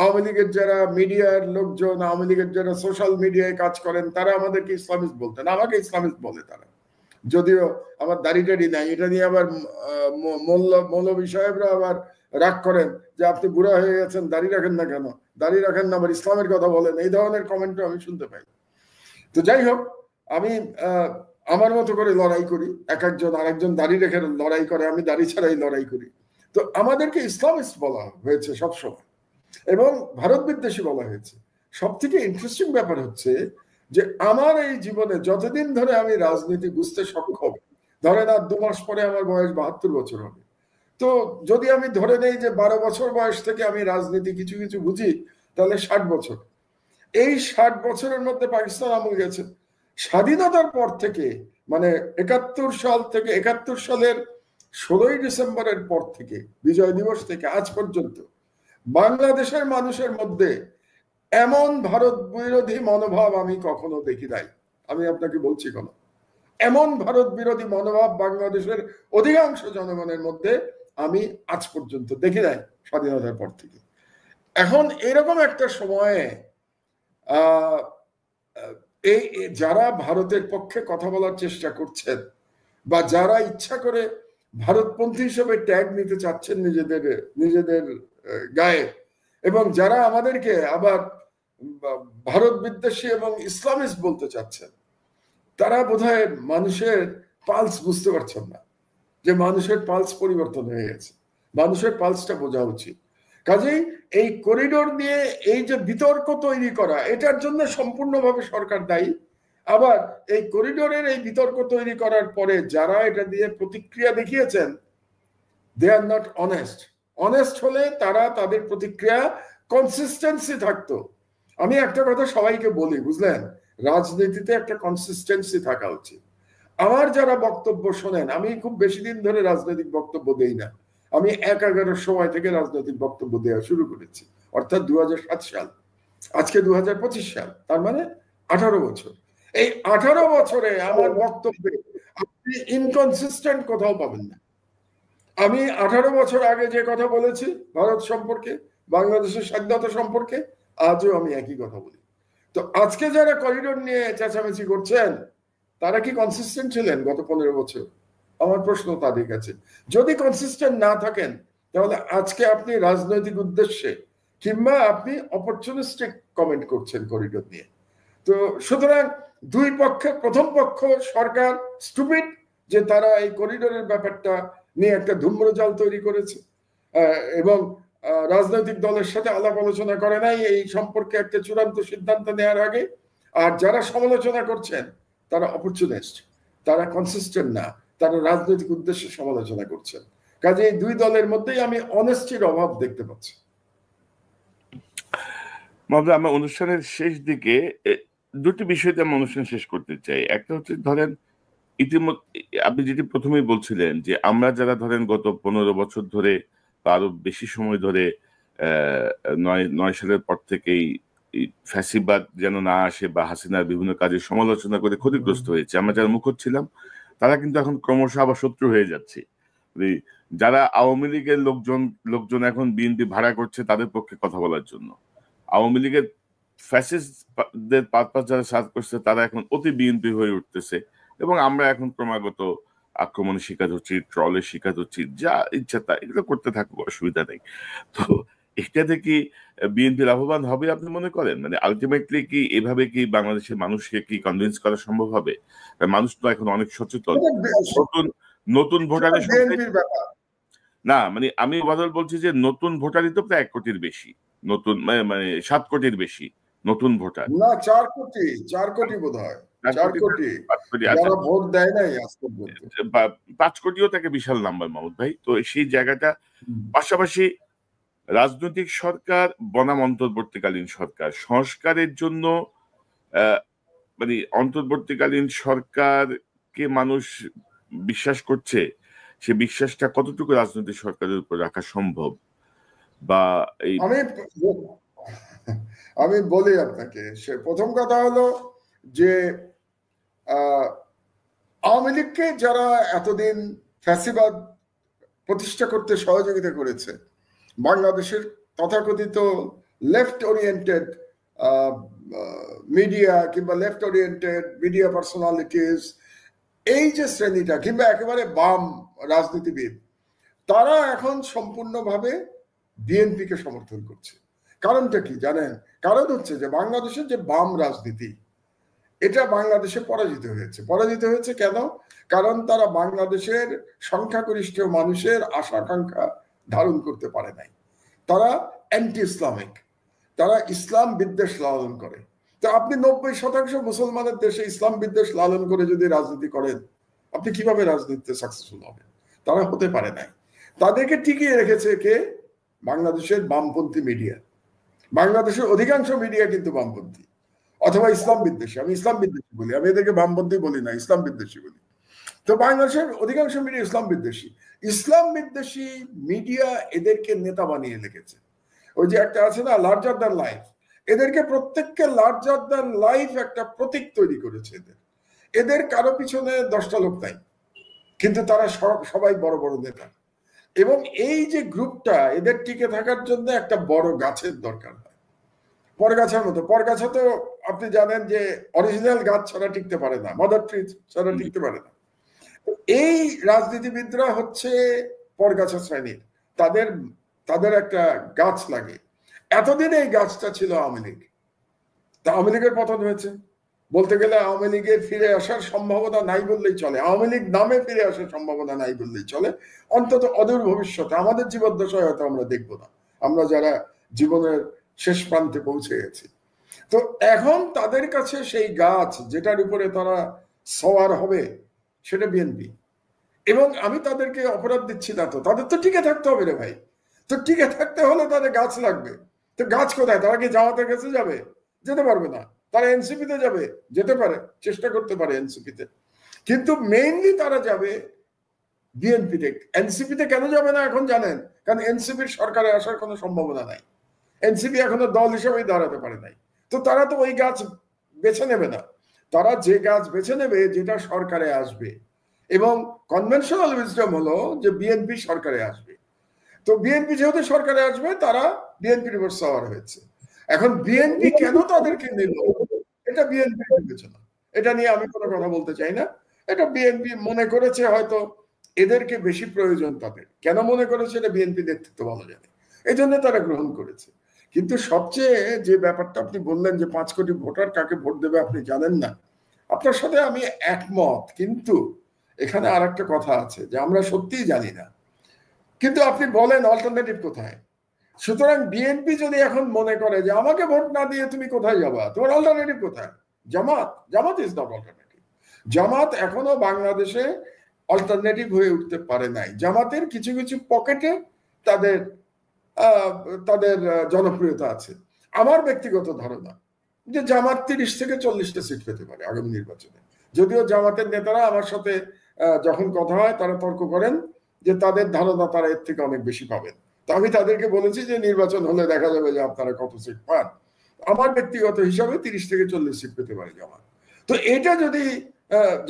আওয়ামী লীগের যারা মিডিয়ার লোকজন, আওয়ামী লীগের যারা সোশ্যাল মিডিয়ায় কাজ করেন, তারা আমাদেরকে ইসলামিস্ট বলতেন, আমাকে ইসলামিস্ট বলে তারা। যদিও আমার দাড়ি টাড়ি নাই, এটা নিয়ে আবার মৌলভী সাহেবরা আবার রাগ করেন যে আপনি বুড়া হয়ে গেছেন, দাড়ি রাখেন না কেন, দাড়ি রাখেন না আবার ইসলামের কথা বলেন, এই ধরনের কমেন্টও আমি শুনতে পাই। তো যাই হোক, আমি আমার মতো করে লড়াই করি, এক একজন আরেকজন দাড়ি রেখে লড়াই করে, আমি দাড়ি ছাড়াই লড়াই করি। তো আমাদেরকে ইসলামিস্ট বলা হয়েছে সবসময়, এবং ভারত বিদ্বেষী বলা হয়েছে। সব থেকে ইন্টারেস্টিং ব্যাপার হচ্ছে যে আমার এই জীবনে যতদিন ধরে আমি রাজনীতি বুঝতে সক্ষম, ধরেন আর 2 মাস পরে আমার বয়স 72 বছর হবে, তো যদি আমি ধরে নেই যে 12 বছর বয়স থেকে আমি রাজনীতি কিছু কিছু বুঝি, তাহলে 60 বছর। এই 60 বছরের মধ্যে পাকিস্তান আমল গেছে। স্বাধীনতার পর থেকে, মানে 71 সাল থেকে, 71 সালের 16ই ডিসেম্বরের পর থেকে, বিজয় দিবস থেকে আজ পর্যন্ত বাংলাদেশের মানুষের মধ্যে এমন ভারত বিরোধী মনোভাব আমি কখনো দেখি নাই। আমি আপনাকে বলছি, কেন এমন ভারত বিরোধী মনোভাব বাংলাদেশের অধিকাংশ জনগণের মধ্যে আমি আজ পর্যন্ত দেখি নাই স্বাধীনতার পর থেকে। এখন এরকম একটা সময়ে এই যারা ভারতের পক্ষে কথা বলার চেষ্টা করছেন, বা যারা ইচ্ছা করে ভারতপন্থী হিসেবে ট্যাগ নিতে চাচ্ছেন নিজেদের গায়ে, এবং যারা আমাদেরকে আবার ভারত বিদ্বেষী এবং ইসলামিস্ট বলতে চাচ্ছেন, তারা বোধহয় মানুষের পালস বুঝতে পারছেন না, যে মানুষের পালস পরিবর্তন হয়ে গেছে। মানুষের পালসটা বোঝা উচিত। কাজেই এই করিডোর নিয়ে এই যে বিতর্ক তৈরি করা, এটার জন্য সম্পূর্ণভাবে সরকার দায়ী। আবার এই করিডোরের এই বিতর্ক তৈরি করার পরে যারা এটা দিয়ে প্রতিক্রিয়া দেখিয়েছেন, দে আর নট অনেস্ট। অনেস্ট হলে তারা তাদের প্রতিক্রিয়া কনসিস্টেন্সি থাকতো। আমি একটা কথা সবাইকে বলি, বুঝলেন, রাজনীতিতে একটা কনসিস্টেন্সি থাকা উচিত। আমার যারা বক্তব্য শোনেন, আমি খুব বেশি দিন ধরে রাজনৈতিক বক্তব্য দেই না, আমি 11-এর সময় থেকে রাজনৈতিক বক্তব্য দেওয়া শুরু করেছি, অর্থাৎ 2007 সাল, আজকে 2025 সাল, তার মানে 18 বছর। এই 18 বছরে আমার বক্তব্যে আপনি ইনকনসিস্টেন্ট কোথাও পাবেন না। আমি 18 বছর আগে যে কথা বলেছি ভারত সম্পর্কে, বাংলাদেশের স্বাধীনতা সম্পর্কে, আজও আমি একই কথা বলি। তো আজকে যারা করিডোর নিয়ে চেঁচামেচি করছেন তারা কি কনসিস্টেন্ট ছিলেন গত 15 বছর? আমার প্রশ্ন তাদের কাছে। যদি কনসিস্টেন্ট না থাকেন তাহলে আজকে আপনি রাজনৈতিক উদ্দেশ্যে কিংবা আপনি অপরচুনিস্টিক কমেন্ট করছেন করিডোর নিয়ে। তো সুতরাং দুই পক্ষে, প্রথম পক্ষ সরকার স্টুপিড যে তারা এই করিডোরের ব্যাপারটা নিয়ে একটা ধূম্রজাল তৈরি করেছে এবং রাজনৈতিক দলের সাথে আলাপ আলোচনা করে নাই এই সম্পর্কে একটা চূড়ান্ত সিদ্ধান্ত নেওয়ার আগে। আর যারা সমালোচনা করছেন তারা অপরচুনিস্ট, তারা কনসিস্টেন্ট না, তারা রাজনৈতিক উদ্দেশ্যে সমালোচনা করছেন। কাজে এই দুই দলের মধ্যেই আমি অনেস্টির অভাব দেখতে পাচ্ছি। আমরা অনুষ্ঠানের শেষ দিকে দুটি বিষয়তে আমি অনুষ্ঠান শেষ করতে চাই। একটা হচ্ছে ধরেন ইতিমধ্যে আপনি যেটি প্রথমেই বলছিলেন যে আমরা যারা ধরেন গত 15 বছর ধরে বা আরো বেশি সময় ধরে 9 সালের পর থেকেই ফ্যাসিবাদ যেন না আসে বা হাসিনার বিভিন্ন কাজের সমালোচনা করে ক্ষতিগ্রস্ত হয়েছে, আমরা যারা মুখর ছিলাম তারা কিন্তু এখন ক্রমশ আবার শত্রু হয়ে যাচ্ছে। যারা আওয়ামী লীগের লোকজন এখন বিএনপি ভাড়া করছে তাদের পক্ষে কথা বলার জন্য, আওয়ামী লীগের ফ্যাসিস্টদের পারপাস যারা সার্ভ করছে তারা এখন অতি বিএনপি হয়ে উঠতেছে এবং আমরা এখন ক্রমাগত আক্রমণের শিকার হচ্ছি, ট্রলের শিকার হচ্ছি, যা ইচ্ছা তা এগুলো করতে থাকুক, অসুবিধা নেই। তো এটাতে কি বিএনপি লাভবান হবে আপনি মনে করেন? মানে আলটিমেটলি কি এভাবে কি বাংলাদেশের মানুষকে কি কনভিন্স করা সম্ভব হবে? মানুষ তো এখন অনেক সচেতন, নতুন ভোটারের না, মানে আমি ওভারঅল বলছি যে নতুন ভোটারই তো প্রায় 1 কোটির বেশি, নতুন মানে 7 কোটির বেশি নতুন ভোটার। না, 4 কোটি বোধ হয়, 4 কোটি যারা ভোট দেয় নাই আজ পর্যন্ত। 5 কোটিও তাকে বিশাল নাম্বার মাহমুদ ভাই। তো সেই জায়গাটা পাশাপাশি রাজনৈতিক সরকার বনাম অন্তর্বর্তীকালীন সরকার সংস্কারের জন্য মানে অন্তর্বর্তীকালীন সরকারকে মানুষ বিশ্বাস করছে, সে বিশ্বাসটা কতটুকু রাজনৈতিক সরকারের উপর রাখা সম্ভব? বা এই আমি বলি আপনাকে, সে প্রথম কথা হলো যে আওয়ামী লীগকে যারা এতদিন ফ্যাসিবাদ প্রতিষ্ঠা করতে সহযোগিতা করেছে, বাংলাদেশের তথাকথিত লেফট ওরিয়েন্টেড মিডিয়া কিংবা লেফট ওরিয়েন্টেড মিডিয়া পার্সোনালিটিস, এই যে শ্রেণীটা কিংবা একেবারে বাম রাজনীতিবিদ, তারা এখন সম্পূর্ণভাবে বিএনপিকে সমর্থন করছে। কারণটা কি জানেন? কারণ হচ্ছে যে বাংলাদেশের যে বাম রাজনীতি, এটা বাংলাদেশে পরাজিত হয়েছে কেন? কারণ তারা বাংলাদেশের সংখ্যাগরিষ্ঠ মানুষের আশা আকাঙ্ক্ষা ধারণ করতে পারে নাই। তারা অ্যান্টি ইসলামিক, তারা ইসলাম বিদ্বেষ লালন করে। তো আপনি 90% মুসলমানের দেশে ইসলাম বিদ্বেষ লালন করে যদি রাজনীতি করেন, আপনি কিভাবে রাজনীতিতে সাকসেসফুল হবেন? তারা হতে পারে নাই। তাদেরকে টিকিয়ে রেখেছে কে? বাংলাদেশের বামপন্থী মিডিয়া। বাংলাদেশের অধিকাংশ মিডিয়া কিন্তু বামপন্থী অথবা ইসলাম বিদ্বেষী। আমি ইসলাম বিদ্বেষী বলি, আমি এদেরকে বামপন্থী বলি না, ইসলাম বিদ্বেষী বলি। তো বাংলাদেশের অধিকাংশ মিডিয়া ইসলাম বিদ্বেষী। ইসলাম বিদ্বেষী মিডিয়া এদেরকে নেতা বানিয়ে রেখেছে। ওই যে একটা আছে না, লার্জার দ্যান লাইফ, এদেরকে প্রত্যেককে লার্জার দ্যান লাইফ একটা প্রতীক তৈরি করেছে। এদের কারো পিছনে 10টা লোক নাই, কিন্তু তারা সবাই বড় বড় নেতা। এবং এই যে গ্রুপটা, এদের টিকে থাকার জন্য একটা বড় গাছের দরকার হয়, পরগাছার মতো। পরগাছা তো আপনি জানেন যে অরিজিনাল গাছ ছাড়া টিকতে পারে না, মাদার ট্রি ছাড়া টিকতে পারে না। এই রাজনীতিবিদরা হচ্ছে পরগাছা শ্রেণীর, তাদের একটা গাছ লাগে। এতদিন এই গাছটা ছিল আওয়ামী লীগ। তা আওয়ামী লীগের পতন হয়েছে, বলতে গেলে আওয়ামী লীগের ফিরে আসার সম্ভাবনা নাই বললেই চলে। আওয়ামী লীগ নামে ফিরে আসার সম্ভাবনা নাই বললেই চলে, অন্তত অদূর ভবিষ্যতে। আমাদের জীবদ্দশায় হয়তো আমরা দেখবো না, আমরা যারা জীবনের শেষ প্রান্তে পৌঁছে গেছি। তো এখন তাদের কাছে সেই গাছ যেটার উপরে তারা সওয়ার হবে, সেটা বিএনপি। এবং আমি তাদেরকে অপরাধ দিচ্ছি না, তো তাদের তো টিকে থাকতে হবে রে ভাই। তো টিকে থাকতে হলে তাদের গাছ লাগবে। তো গাছ কোথায়? তারা কি জামাতের কাছে যাবে? যেতে পারবে না। তারা এনসিপিতে যাবে? যেতে পারে, চেষ্টা করতে পারে এনসিপিতে, কিন্তু মেইনলি তারা যাবে বিএনপিতে। এনসিপিতে কেন যাবে না এখন জানেন? কারণ এনসিপির সরকারে আসার কোনো সম্ভাবনা নাই। এনসিপি এখনো দল হিসেবেই দাঁড়াতে পারে নাই। তো তারা তো ওই গাছ বেছে নেবে না, তারা যে গাছ বেছে নেবে যেটা সরকারে আসবে, এবং কনভেনশনাল উইজডম হলো যে বিএনপি সরকারে আসবে। তো বিএনপি যেহেতু সরকারে আসবে, তারা বিএনপির উপর সওয়ার হয়েছে। এখন বিএনপি কেন তাদেরকে নিল, এটা বিএনপির বিবেচনা, এটা নিয়ে আমি কোনো কথা বলতে চাই না। এটা বিএনপি মনে করেছে, হয়তো এদেরকে বেশি প্রয়োজন তাদের। কেন মনে করেছে এটা বিএনপি নেতৃত্ব ভালো জানে, এই জন্য তারা গ্রহণ করেছে। কিন্তু সবচেয়ে যে ব্যাপারটা আপনি বললেন যে 5 কোটি ভোটার কাকে ভোট দেবে আপনি জানেন না, আপনার সাথে আমি একমত। কিন্তু এখানে আর একটা কথা আছে যে আমরা সত্যিই জানি না। কিন্তু আপনি বলেন অল্টারনেটিভ কোথায়? সুতরাং বিএনপি যদি এখন মনে করে যে আমাকে ভোট না দিয়ে তুমি কোথায় যাবা, তোমার অল্টারনেটিভ কোথায়? জামাত, জামাত ইজ নট অল্টারনেটিভ। জামাত এখনো বাংলাদেশে অল্টারনেটিভ হয়ে উঠতে পারে নাই। জামাতের কিছু কিছু পকেটে তাদের তাদের জনপ্রিয়তা আছে। আমার ব্যক্তিগত ধারণা যে জামাত 30 থেকে 40টা সিট পেতে পারে আগামী নির্বাচনে। যদিও জামাতের নেতারা আমার সাথে যখন কথা হয় তারা তর্ক করেন যে তাদের ধারণা তারা এর থেকে অনেক বেশি পাবেন। তো আমি তাদেরকে বলেছি যে নির্বাচন হলে দেখা যাবে যে আপনারা কত সিট পান। আমার ব্যক্তিগত হিসাবে 30 থেকে 40 সিট পেতে পারে জামাত। তো এটা যদি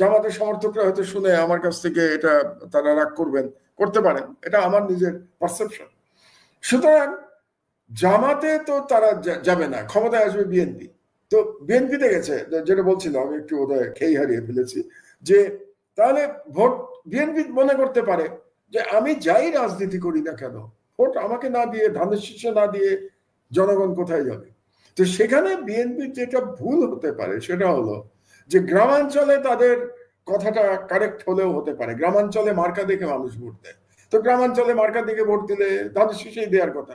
জামাতের সমর্থকরা হয়তো শুনে আমার কাছ থেকে এটা তারা রাগ করবেন, করতে পারেন, এটা আমার নিজের পারসেপশন। সুতরাং জামাতে তো তারা যাবে না, ক্ষমতায় আসবে বিএনপি। তো বিএনপিতে গেছে, যেটা বলছিলাম আমি একটু বোধহয় খেই হারিয়ে ফেলেছি, যে তাহলে ভোট বিএনপি মনে করতে পারে যে আমি যাই রাজনীতি করি না কেন, ভোট আমাকে না দিয়ে, ধানের শীর্ষে না দিয়ে জনগণ কোথায় যাবে? তো সেখানে বিএনপির যেটা ভুল হতে পারে সেটা হলো যে গ্রামাঞ্চলে তাদের কথাটা কারেক্ট হলেও হতে পারে, গ্রামাঞ্চলে মার্কা দেখে মানুষ ভোট দেয়। তো গ্রামাঞ্চলে মার্কা দেখে ভোট দিলে ধানের শীর্ষেই দেওয়ার কথা।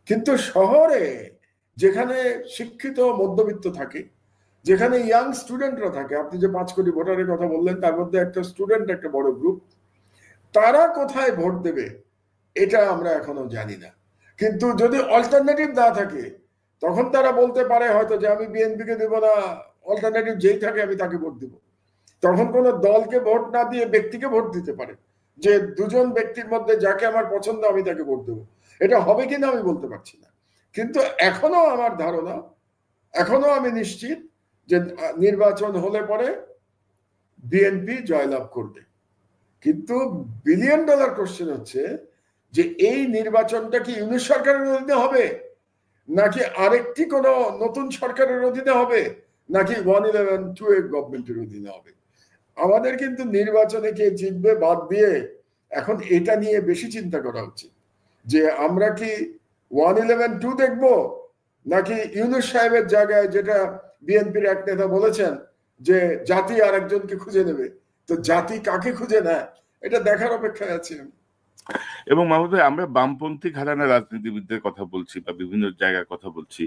কিন্তু শহরে যেখানে শিক্ষিত মধ্যবিত্ত থাকে, যেখানে ইয়াং স্টুডেন্টরা থাকে, আপনি যে 5 কোটি ভোটারের কথা বললেন তার মধ্যে একটা স্টুডেন্ট একটা বড় গ্রুপ, তারা কোথায় ভোট দেবে এটা আমরা এখনো জানি না। কিন্তু যদি অল্টারনেটিভ না থাকে তখন তারা বলতে পারে হয়তো যে আমি বিএনপিকে দেব না, অল্টারনেটিভ যেই থাকে আমি তাকে ভোট দেব। তখন কোন দলকে ভোট না দিয়ে ব্যক্তিকে ভোট দিতে পারে, যে দুজন ব্যক্তির মধ্যে যাকে আমার পছন্দ আমি তাকে ভোট দেবো। এটা হবে কিনা আমি বলতে পারছি না, কিন্তু এখনো আমার ধারণা, এখনো আমি নিশ্চিত যে নির্বাচন হলে পরে বিএনপি জয়লাভ করবে। কিন্তু $1 বিলিয়ন কোশ্চেন হচ্ছে যে এই নির্বাচনটা কি ইউনিট সরকারের অধীনে হবে, নাকি আরেকটি কোন নতুন সরকারের অধীনে হবে, নাকি 111-2 গভর্নমেন্টের অধীনে হবে? আমাদের কিন্তু নির্বাচনে কে জিতবে বাদ দিয়ে এখন এটা নিয়ে বেশি চিন্তা করা উচিত, যে আমরা কি 111-2 দেখবো, নাকি ইউনূস সাহেবের জায়গায়, যেটা বিএনপির এক নেতা বলেছেন যে জাতি আর একজনকে খুঁজে নেবে। তো জাতি কাকে খুঁজে নেয় এটা দেখার অপেক্ষায় আছে। এবং মাহমুদ ভাই, আমরা বামপন্থী ঘরানা রাজনীতিবিদদের কথা বলছি বা বিভিন্ন জায়গার কথা বলছি,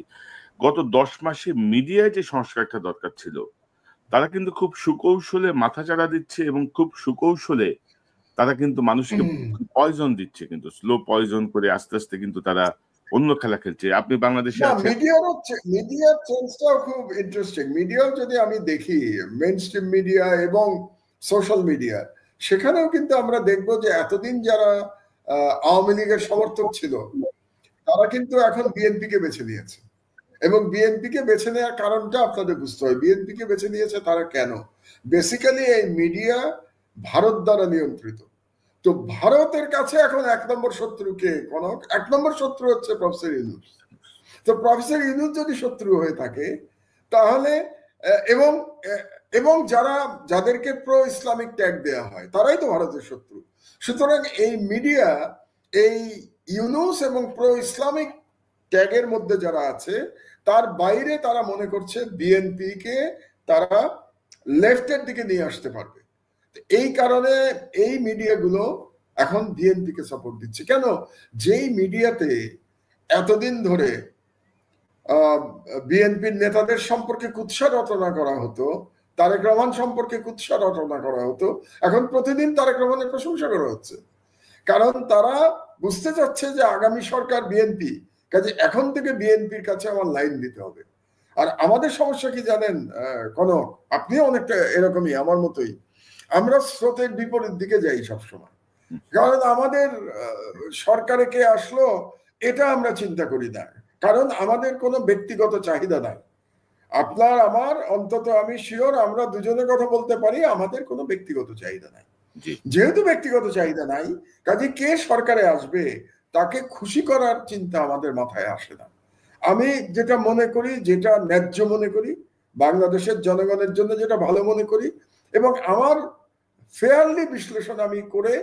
গত 10 মাসে মিডিয়ায় যে সংস্কারটা দরকার ছিল তারা কিন্তু খুব সুকৌশলে মাথাচাড়া দিচ্ছে, এবং খুব সুকৌশলে তারা কিন্তু মানুষকে পয়জন দিচ্ছে, কিন্তু স্লো পয়জন করে আস্তে আস্তে কিন্তু তারা অন্য খেলা খেলছে। আপনি বাংলাদেশে আছেন, মিডিয়ার চেঞ্জটাও খুব ইন্টারেস্টিং। মিডিয়াও যদি আমি দেখি, মেইন স্ট্রিম মিডিয়া এবং সোশ্যাল মিডিয়া, সেখানেও কিন্তু আমরা দেখব যে এতদিন যারা আওয়ামী লীগের সমর্থক ছিল তারা কিন্তু এখন বিএনপি কে বেছে নিয়েছে। এবং বিএনপি কে বেছে নেওয়ার কারণটা আপনাদের বুঝতে হয়। বিএনপি কে বেছে নিয়েছে তারা কেন? বেসিক্যালি এই মিডিয়া ভারত দ্বারা নিয়ন্ত্রিত। তো ভারতের কাছে এখন 1 নম্বর শত্রু কে? 1 নম্বর শত্রু হচ্ছে প্রফেসর ইউনূস। তো প্রফেসর ইউনূস যদি শত্রু হয়ে থাকে তাহলে এবং এবং যাদেরকে প্রো ইসলামিক ট্যাগ দেওয়া হয় তারাই তো ভারতের শত্রু। সুতরাং এই মিডিয়া এই ইউনূস এবং প্রো ইসলামিক ট্যাগের মধ্যে যারা আছে তার বাইরে তারা মনে করছে বিএনপি কে তারা লেফটের দিকে নিয়ে আসতে পারবে। এই কারণে এই মিডিয়াগুলো এখন বিএনপি কে সাপোর্ট দিচ্ছে। কেন? যেই মিডিয়াতে এতদিন ধরে বিএনপির নেতাদের সম্পর্কে কুৎসা রটনা করা হতো, তারেক রহমান সম্পর্কে কুৎসা রটনা করা হতো, এখন প্রতিদিন তারেক রহমানের প্রশংসা করা হচ্ছে। কারণ তারা বুঝতে চাচ্ছে যে আগামী সরকার বিএনপি, কাজে এখন থেকে বিএনপির কাছে আমার লাইন দিতে হবে। আর আমাদের সমস্যা কি জানেন কনক, আপনিও অনেকটা এরকমই আমার মতোই, আমরা স্রোতের বিপরীত দিকে যাই সবসময়। কারণ আমাদের সরকারে কে আসলো এটা আমরা চিন্তা করি না, কারণ আমাদের কোনো ব্যক্তিগত চাহিদা নাই। আপনার আমার, অন্তত আমি শিওর আমরা দুজনে কথা বলতে পারি, আমাদের কোনো ব্যক্তিগত চাহিদা নাই। যেহেতু ব্যক্তিগত চাহিদা নাই, কাজে কে সরকারে আসবে তাকে খুশি করার চিন্তা আমাদের মাথায় আসে না। আমি যেটা মনে করি, যেটা ন্যায্য মনে করি, বাংলাদেশের জনগণের জন্য যেটা ভালো মনে করি, এবং আমার ফেয়ারলি বিশ্লেষণ আমি করে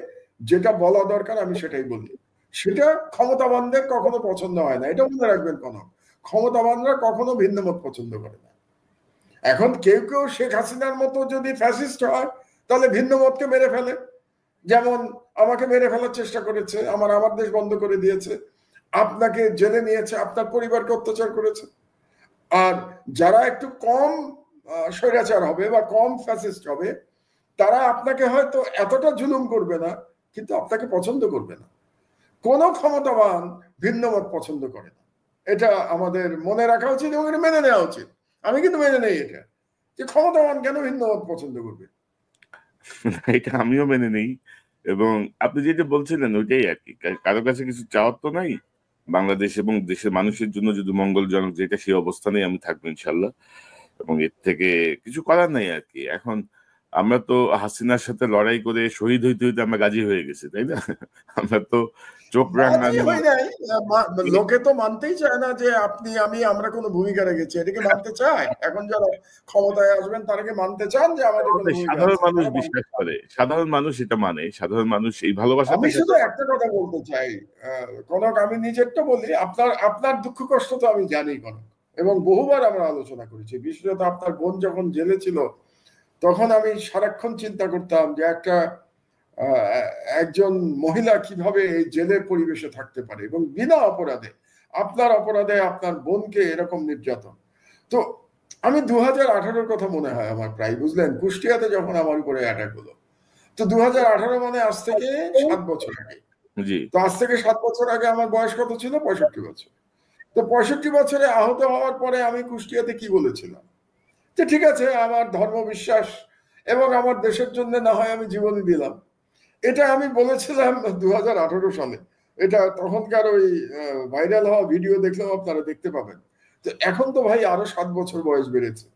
যেটা বলা দরকার আমি সেটাই বলি। সেটা ক্ষমতাবানদের কখনো পছন্দ হয় না, এটা মনে রাখবেন। ক্ষমতাবানরা কখনো ভিন্ন মত পছন্দ করে না। এখন কেউ কেউ শেখ হাসিনার মতো যদি ফ্যাসিস্ট হয় তাহলে ভিন্ন মতকে মেরে ফেলে, যেমন আমাকে মেরে ফেলার চেষ্টা করেছে, আমার দেশ বন্ধ করে দিয়েছে, আপনাকে জেলে নিয়েছে, আপনার পরিবারকে অত্যাচার করেছে। আর যারা একটু কম স্বৈরাচার হবে বা কম ফ্যাসিস্ট হবে, তারা আপনাকে হয়তো এতটা জুলুম করবে না, কিন্তু আপনাকে পছন্দ করবে না। কোন ক্ষমতাবান ভিন্ন মত পছন্দ করে না, এটা আমাদের মনে রাখা উচিত এবং এটা মেনে নেওয়া উচিত। আমি কিন্তু মেনে নেই এটা, যে ক্ষমতাবান কেন ভিন্ন মত পছন্দ করবে। এটা আমিও মেনে নেই। এবং আপনি যেটা বলছিলেন ওইটাই আর কি, কারো কাছে কিছু চাওয়ার তো নাই। বাংলাদেশ এবং দেশের মানুষের জন্য যদি মঙ্গলজনক যেটা, সেই অবস্থানেই আমি থাকবো ইনশাল্লাহ। এবং এর থেকে কিছু করার নাই আর কি। এখন আমরা তো হাসিনার সাথে লড়াই করে শহীদ হইতে হইতে আমরা গাজী হয়ে গেছি, তাই না? আমরা তো চোখ রাঙানি। লোকে তো মানতেই চায় না যে আপনি আমি আমরা কোনো ভূমিকা রেখেছি, এটাকে মানতে চায়। এখন যারা ক্ষমতায় আসবেন তারা কি মানতে চান যে আমাদের কোনো ভূমিকা? সাধারণ মানুষ বিশ্বাস করে, সাধারণ মানুষ এটা মানে, সাধারণ মানুষ এই ভালোবাসা। আমি শুধু একটা কথা বলতে চাই কনক, আমি নিজেরটা বলি, আপনার দুঃখ কষ্ট তো আমি জানি কনক, এবং বহুবার আমরা আলোচনা করেছি। বিশেষত আপনার বোন যখন জেলে ছিল তখন আমি সারাক্ষণ চিন্তা করতাম যে একজন মহিলা কিভাবে এই জেলের পরিবেশে থাকতে পারে, এবং বিনা অপরাধে, আপনার অপরাধে আপনার বোনকে এরকম নির্যাতন। তো আমি 2018-র কথা মনে হয় আমার প্রায়, বুঝলেন, কুষ্টিয়াতে যখন আমার উপরে অ্যাটাক হলো। তো 2018 মানে আজ থেকে 7 বছর আগে। তো আজ থেকে 7 বছর আগে আমার বয়স কত ছিল? 65 বছর। তো 65 বছরে আহত হওয়ার পরে আমি কুষ্টিয়াতে কি বলেছিলাম? যে ঠিক আছে, আমার ধর্ম বিশ্বাস এবং আমার দেশের জন্য না হয় আমি জীবনই দিলাম। এটা আমি বলেছিলাম 2018 সালে। এটা তখনকার ওই ভাইরাল হওয়া ভিডিও দেখলেও আপনারা দেখতে পাবেন। তো এখন তো ভাই আরো 7 বছর বয়স বেড়েছে।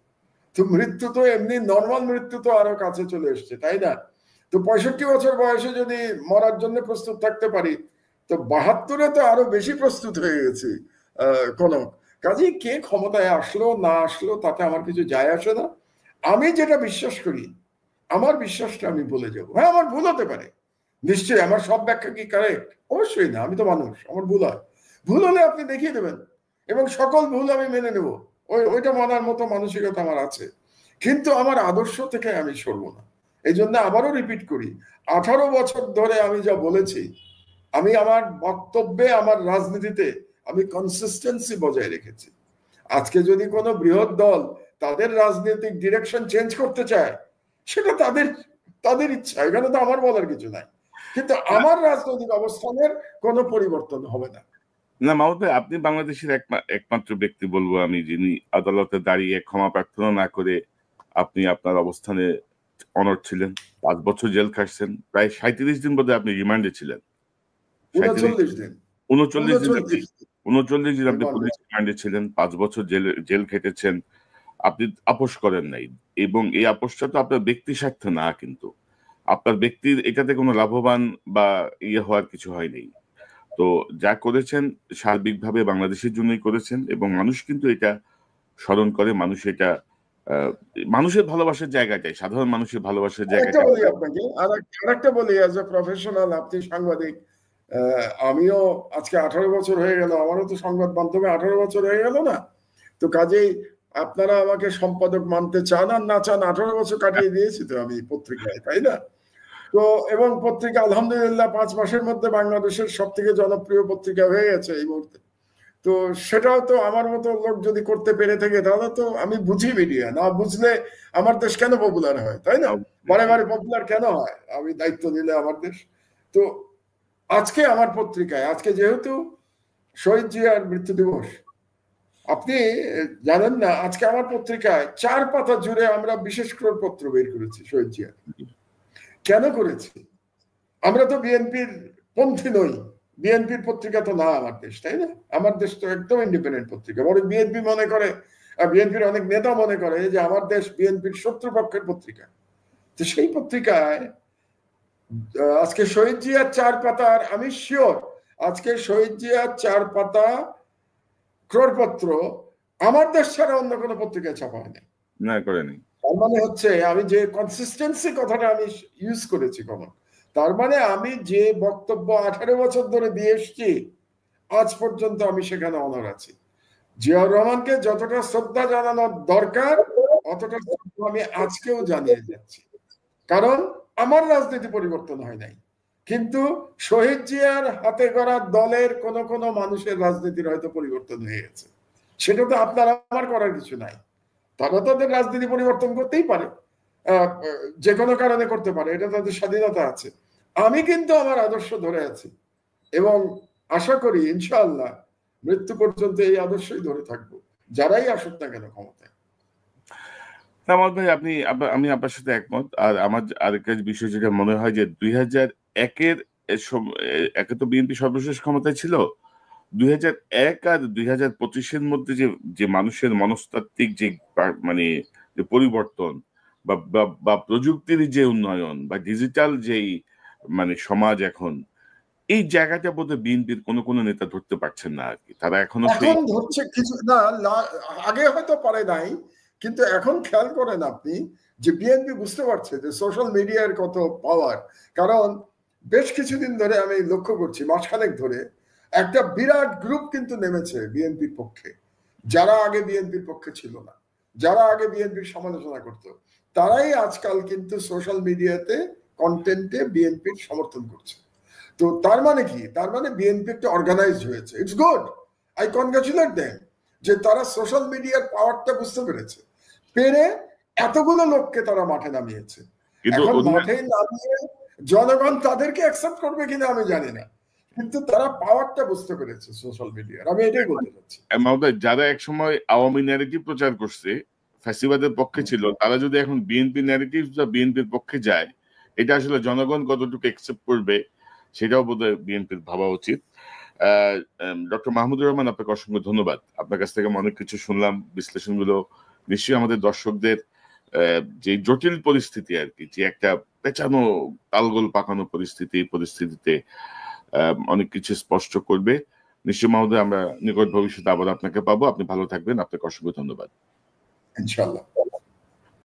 তো মৃত্যু তো এমনি নর্মাল মৃত্যু তো আরো কাছে চলে এসছে, তাই না? তো 65 বছর বয়সে যদি মরার জন্য প্রস্তুত থাকতে পারি, তো 72-এ তো আরো বেশি প্রস্তুত হয়ে গেছি কনক। কাজেই কে ক্ষমতায় আসলো না আসলো তাতে আমার কিছু যায় আসে না। আমি যেটা বিশ্বাস করি, আমার বিশ্বাসটা আমি বলে যাবো। হ্যাঁ, আমার ভুল হতে পারে, নিশ্চয়ই। আমার সব ব্যাখ্যা কি কারেক্ট? অবশ্যই না, আমি তো মানুষ, আমার ভুল হয়। ভুল হলে আপনি দেখিয়ে দেবেন, এবং সকল ভুল আমি মেনে নেব, ওইটা মানার মতো মানসিকতা আমার আছে। কিন্তু আমার আদর্শ থেকে আমি সরবো না। এই জন্য আবারও রিপিট করি, 18 বছর ধরে আমি যা বলেছি, আমি আমার বক্তব্যে, আমার রাজনীতিতে আমি কনসিস্টেন্সি বজায় রেখেছি। আজকে যদি কোনো বৃহৎ দল তাদের রাজনৈতিক ডিরেকশন চেঞ্জ করতে চায়, সেটা তাদের ইচ্ছা, এখানে তো আমার বলার কিছু নাই। কিন্তু আমার রাজনৈতিক অবস্থানের কোনো পরিবর্তন হবে না। না মাহমুদ ভাই, আপনি বাংলাদেশের একমাত্র ব্যক্তি বলবো আমি, যিনি আদালতে দাঁড়িয়ে ক্ষমা প্রার্থনা না করে আপনি আপনার অবস্থানে অনড় ছিলেন। 5 বছর জেল খাটছেন, প্রায় 37 দিন বোধহয় আপনি রিমান্ডে ছিলেন। 39 দিন 39 দিন আপনি পুলিশ রিমান্ডে ছিলেন, 5 বছর জেল খেটেছেন। আপনি আপোষ করেন নাই, এবং এই আপোষটা তো আপনার ব্যক্তি স্বার্থ না, কিন্তু আপনার ব্যক্তির এটাতে কোনো লাভবান বা ইয়ে হওয়ার কিছু হয়নি। তো যা করেছেন সার্বিকভাবে বাংলাদেশের জন্যই করেছেন, এবং মানুষ কিন্তু এটা স্মরণ করে। মানুষ এটা মানুষের ভালোবাসার জায়গাটাই, সাধারণ মানুষের ভালোবাসার জায়গাটা। বলি আপনাকে আরেকটা বলি, অ্যাজ এ প্রফেশনাল, আপনি সাংবাদিক, আমিও আজকে 18 বছর হয়ে গেল, আমারও তো সংবাদ মাধ্যমে 18 বছর হয়ে গেল না? তো কাজেই আপনারা আমাকে সম্পাদক মানতে চান আর না চান, 18 বছর কাটিয়ে দিয়েছি তো আমি পত্রিকায়, তাই না? তো এবং পত্রিকা আলহামদুলিল্লাহ 5 মাসের মধ্যে বাংলাদেশের সব থেকে জনপ্রিয় পত্রিকা হয়ে গেছে এই মুহূর্তে। তো সেটাও তো আমার মতো লোক যদি করতে পেরে থাকে, তাহলে তো আমি বুঝি মিডিয়া। না বুঝলে আমার দেশ কেন পপুলার হয়, তাই না? বারে বারে পপুলার কেন হয় আমি দায়িত্ব নিলে আমার দেশ? তো আজকে আমার পত্রিকায়, আজকে যেহেতু শহীদ জিয়ার মৃত্যু দিবস, আপনি জানেন না, আজকে আমার পত্রিকায় 4 পাতা জুড়ে আমরা বিশেষ পত্র বের করেছি শহীদ জিয়া। কেন করেছি? আমরা তো বিএনপির পন্থী নই, বিএনপির পত্রিকা তো না আমার দেশ, তাই না? আমার দেশ তো একদম ইন্ডিপেন্ডেন্ট পত্রিকা। বরং বিএনপি মনে করে, বিএনপির অনেক নেতা মনে করে যে আমার দেশ বিএনপির শত্রুপক্ষের পত্রিকা। তো সেই পত্রিকায় আজকে শহীদ জিয়ার 4 পাতার, আমি শিওর আজকে শহীদ জিয়ার 4 পাতা ক্রোড়পত্র আমার দেশ ছাড়া অন্য কোনো পত্রিকায় ছাপা হয়নি। না করেনি। তার মানে হচ্ছে আমি যে কনসিস্টেন্সি কথাটা আমি ইউজ করেছি কখন, তার মানে আমি যে বক্তব্য 18 বছর ধরে দিয়ে এসছি আজ পর্যন্ত আমি সেখানে অনর আছি। জিয়াউর রহমানকে যতটা শ্রদ্ধা জানানোর দরকার অতটা শ্রদ্ধা আমি আজকেও জানিয়ে যাচ্ছি, কারণ আমার রাজনীতি পরিবর্তন হয় নাই, কিন্তু শহীদ জিয়ার হাতে গড়া দলের কোন কোন মানুষের রাজনীতির হয়তো পরিবর্তন হয়ে গেছে। সেটা তো আপনার আমার করার কিছু নাই। তারা তাদের রাজনীতি পরিবর্তন করতেই পারে, যে কোনো কারণে করতে পারে, এটা তাদের স্বাধীনতা আছে। আমি কিন্তু আমার আদর্শ ধরে আছি এবং আশা করি ইনশাআল্লাহ মৃত্যু পর্যন্ত এই আদর্শই ধরে থাকবো, যারাই আসুক না কেন ক্ষমতায়। সামাদ ভাই, আমি আপনার সাথে একমত। আর আমার আরেকটা বিষয় যেটা মনে হয় যে 2001-এর একে তো বিএনপি সর্বশেষ ক্ষমতায় ছিল, 2001 আর 2025-এর মধ্যে যে যে মানুষের মনস্তাত্ত্বিক যে মানে যে পরিবর্তন বা প্রযুক্তির যে উন্নয়ন বা ডিজিটাল যেই মানে সমাজ এখন, এই জায়গাটা বোধহয় বিএনপির কোনো নেতা ধরতে পারছেন না আর কি। তারা এখনো এখন ধরছে কিছু না, আগে হয়তো পারে নাই, কিন্তু এখন খেয়াল করেন আপনি যে বিএনপি বুঝতে পারছে যে সোশ্যাল মিডিয়ার কত পাওয়ার। কারণ বেশ কিছুদিন ধরে আমি লক্ষ্য করছি, মাসখানেক ধরে একটা বিরাট গ্রুপ কিন্তু নেমেছে বিএনপির পক্ষে, যারা আগে বিএনপির পক্ষে ছিল না, যারা আগে বিএনপির সমালোচনা করতো, তারাই আজকাল কিন্তু সোশ্যাল মিডিয়াতে কন্টেন্টে বিএনপির সমর্থন করছে। তো তার মানে কি? তার মানে বিএনপি একটা অর্গানাইজড হয়েছে। It's good, I congratulate them যে তারা সোশ্যাল মিডিয়ার পাওয়ারটা বুঝতে পেরেছে, পেরে এতগুলো লোককে তারা মাঠে নামিয়েছে। এখন মাঠে নামিয়ে জনগণ তাদেরকে অ্যাকসেপ্ট করবে কিনা আমি জানি না, কিন্তু তারা পাওয়ারটা বুঝতে পেরেছে সোশ্যাল মিডিয়ার। আমি এটাই বলতে চাচ্ছি। যারা একসময় আওয়ামী ন্যারেটিভ প্রচার করছে, ফ্যাসিবাদের পক্ষে ছিল, তারা যদি এখন বিএনপি ন্যারেটিভ বা বিএনপির পক্ষে যায়, এটা আসলে জনগণ কতটুকু অ্যাকসেপ্ট করবে সেটাও বোধহয় বিএনপির ভাবা উচিত। ডক্টর মাহমুদুর রহমান, আপনাকে অসংখ্য ধন্যবাদ। আপনার কাছ থেকে অনেক কিছু শুনলাম, বিশ্লেষণগুলো নিশ্চয়ই আমাদের দর্শকদের যে জটিল পরিস্থিতি আর কি, যে একটা পেঁচানো তালগোল পাকানো পরিস্থিতিতে অনেক কিছু স্পষ্ট করবে। নিশ্চয় মহোদয়, আমরা নিকট ভবিষ্যতে আবার আপনাকে পাবো। আপনি ভালো থাকবেন। আপনাকে অসংখ্য ধন্যবাদ। ইনশাআল্লাহ।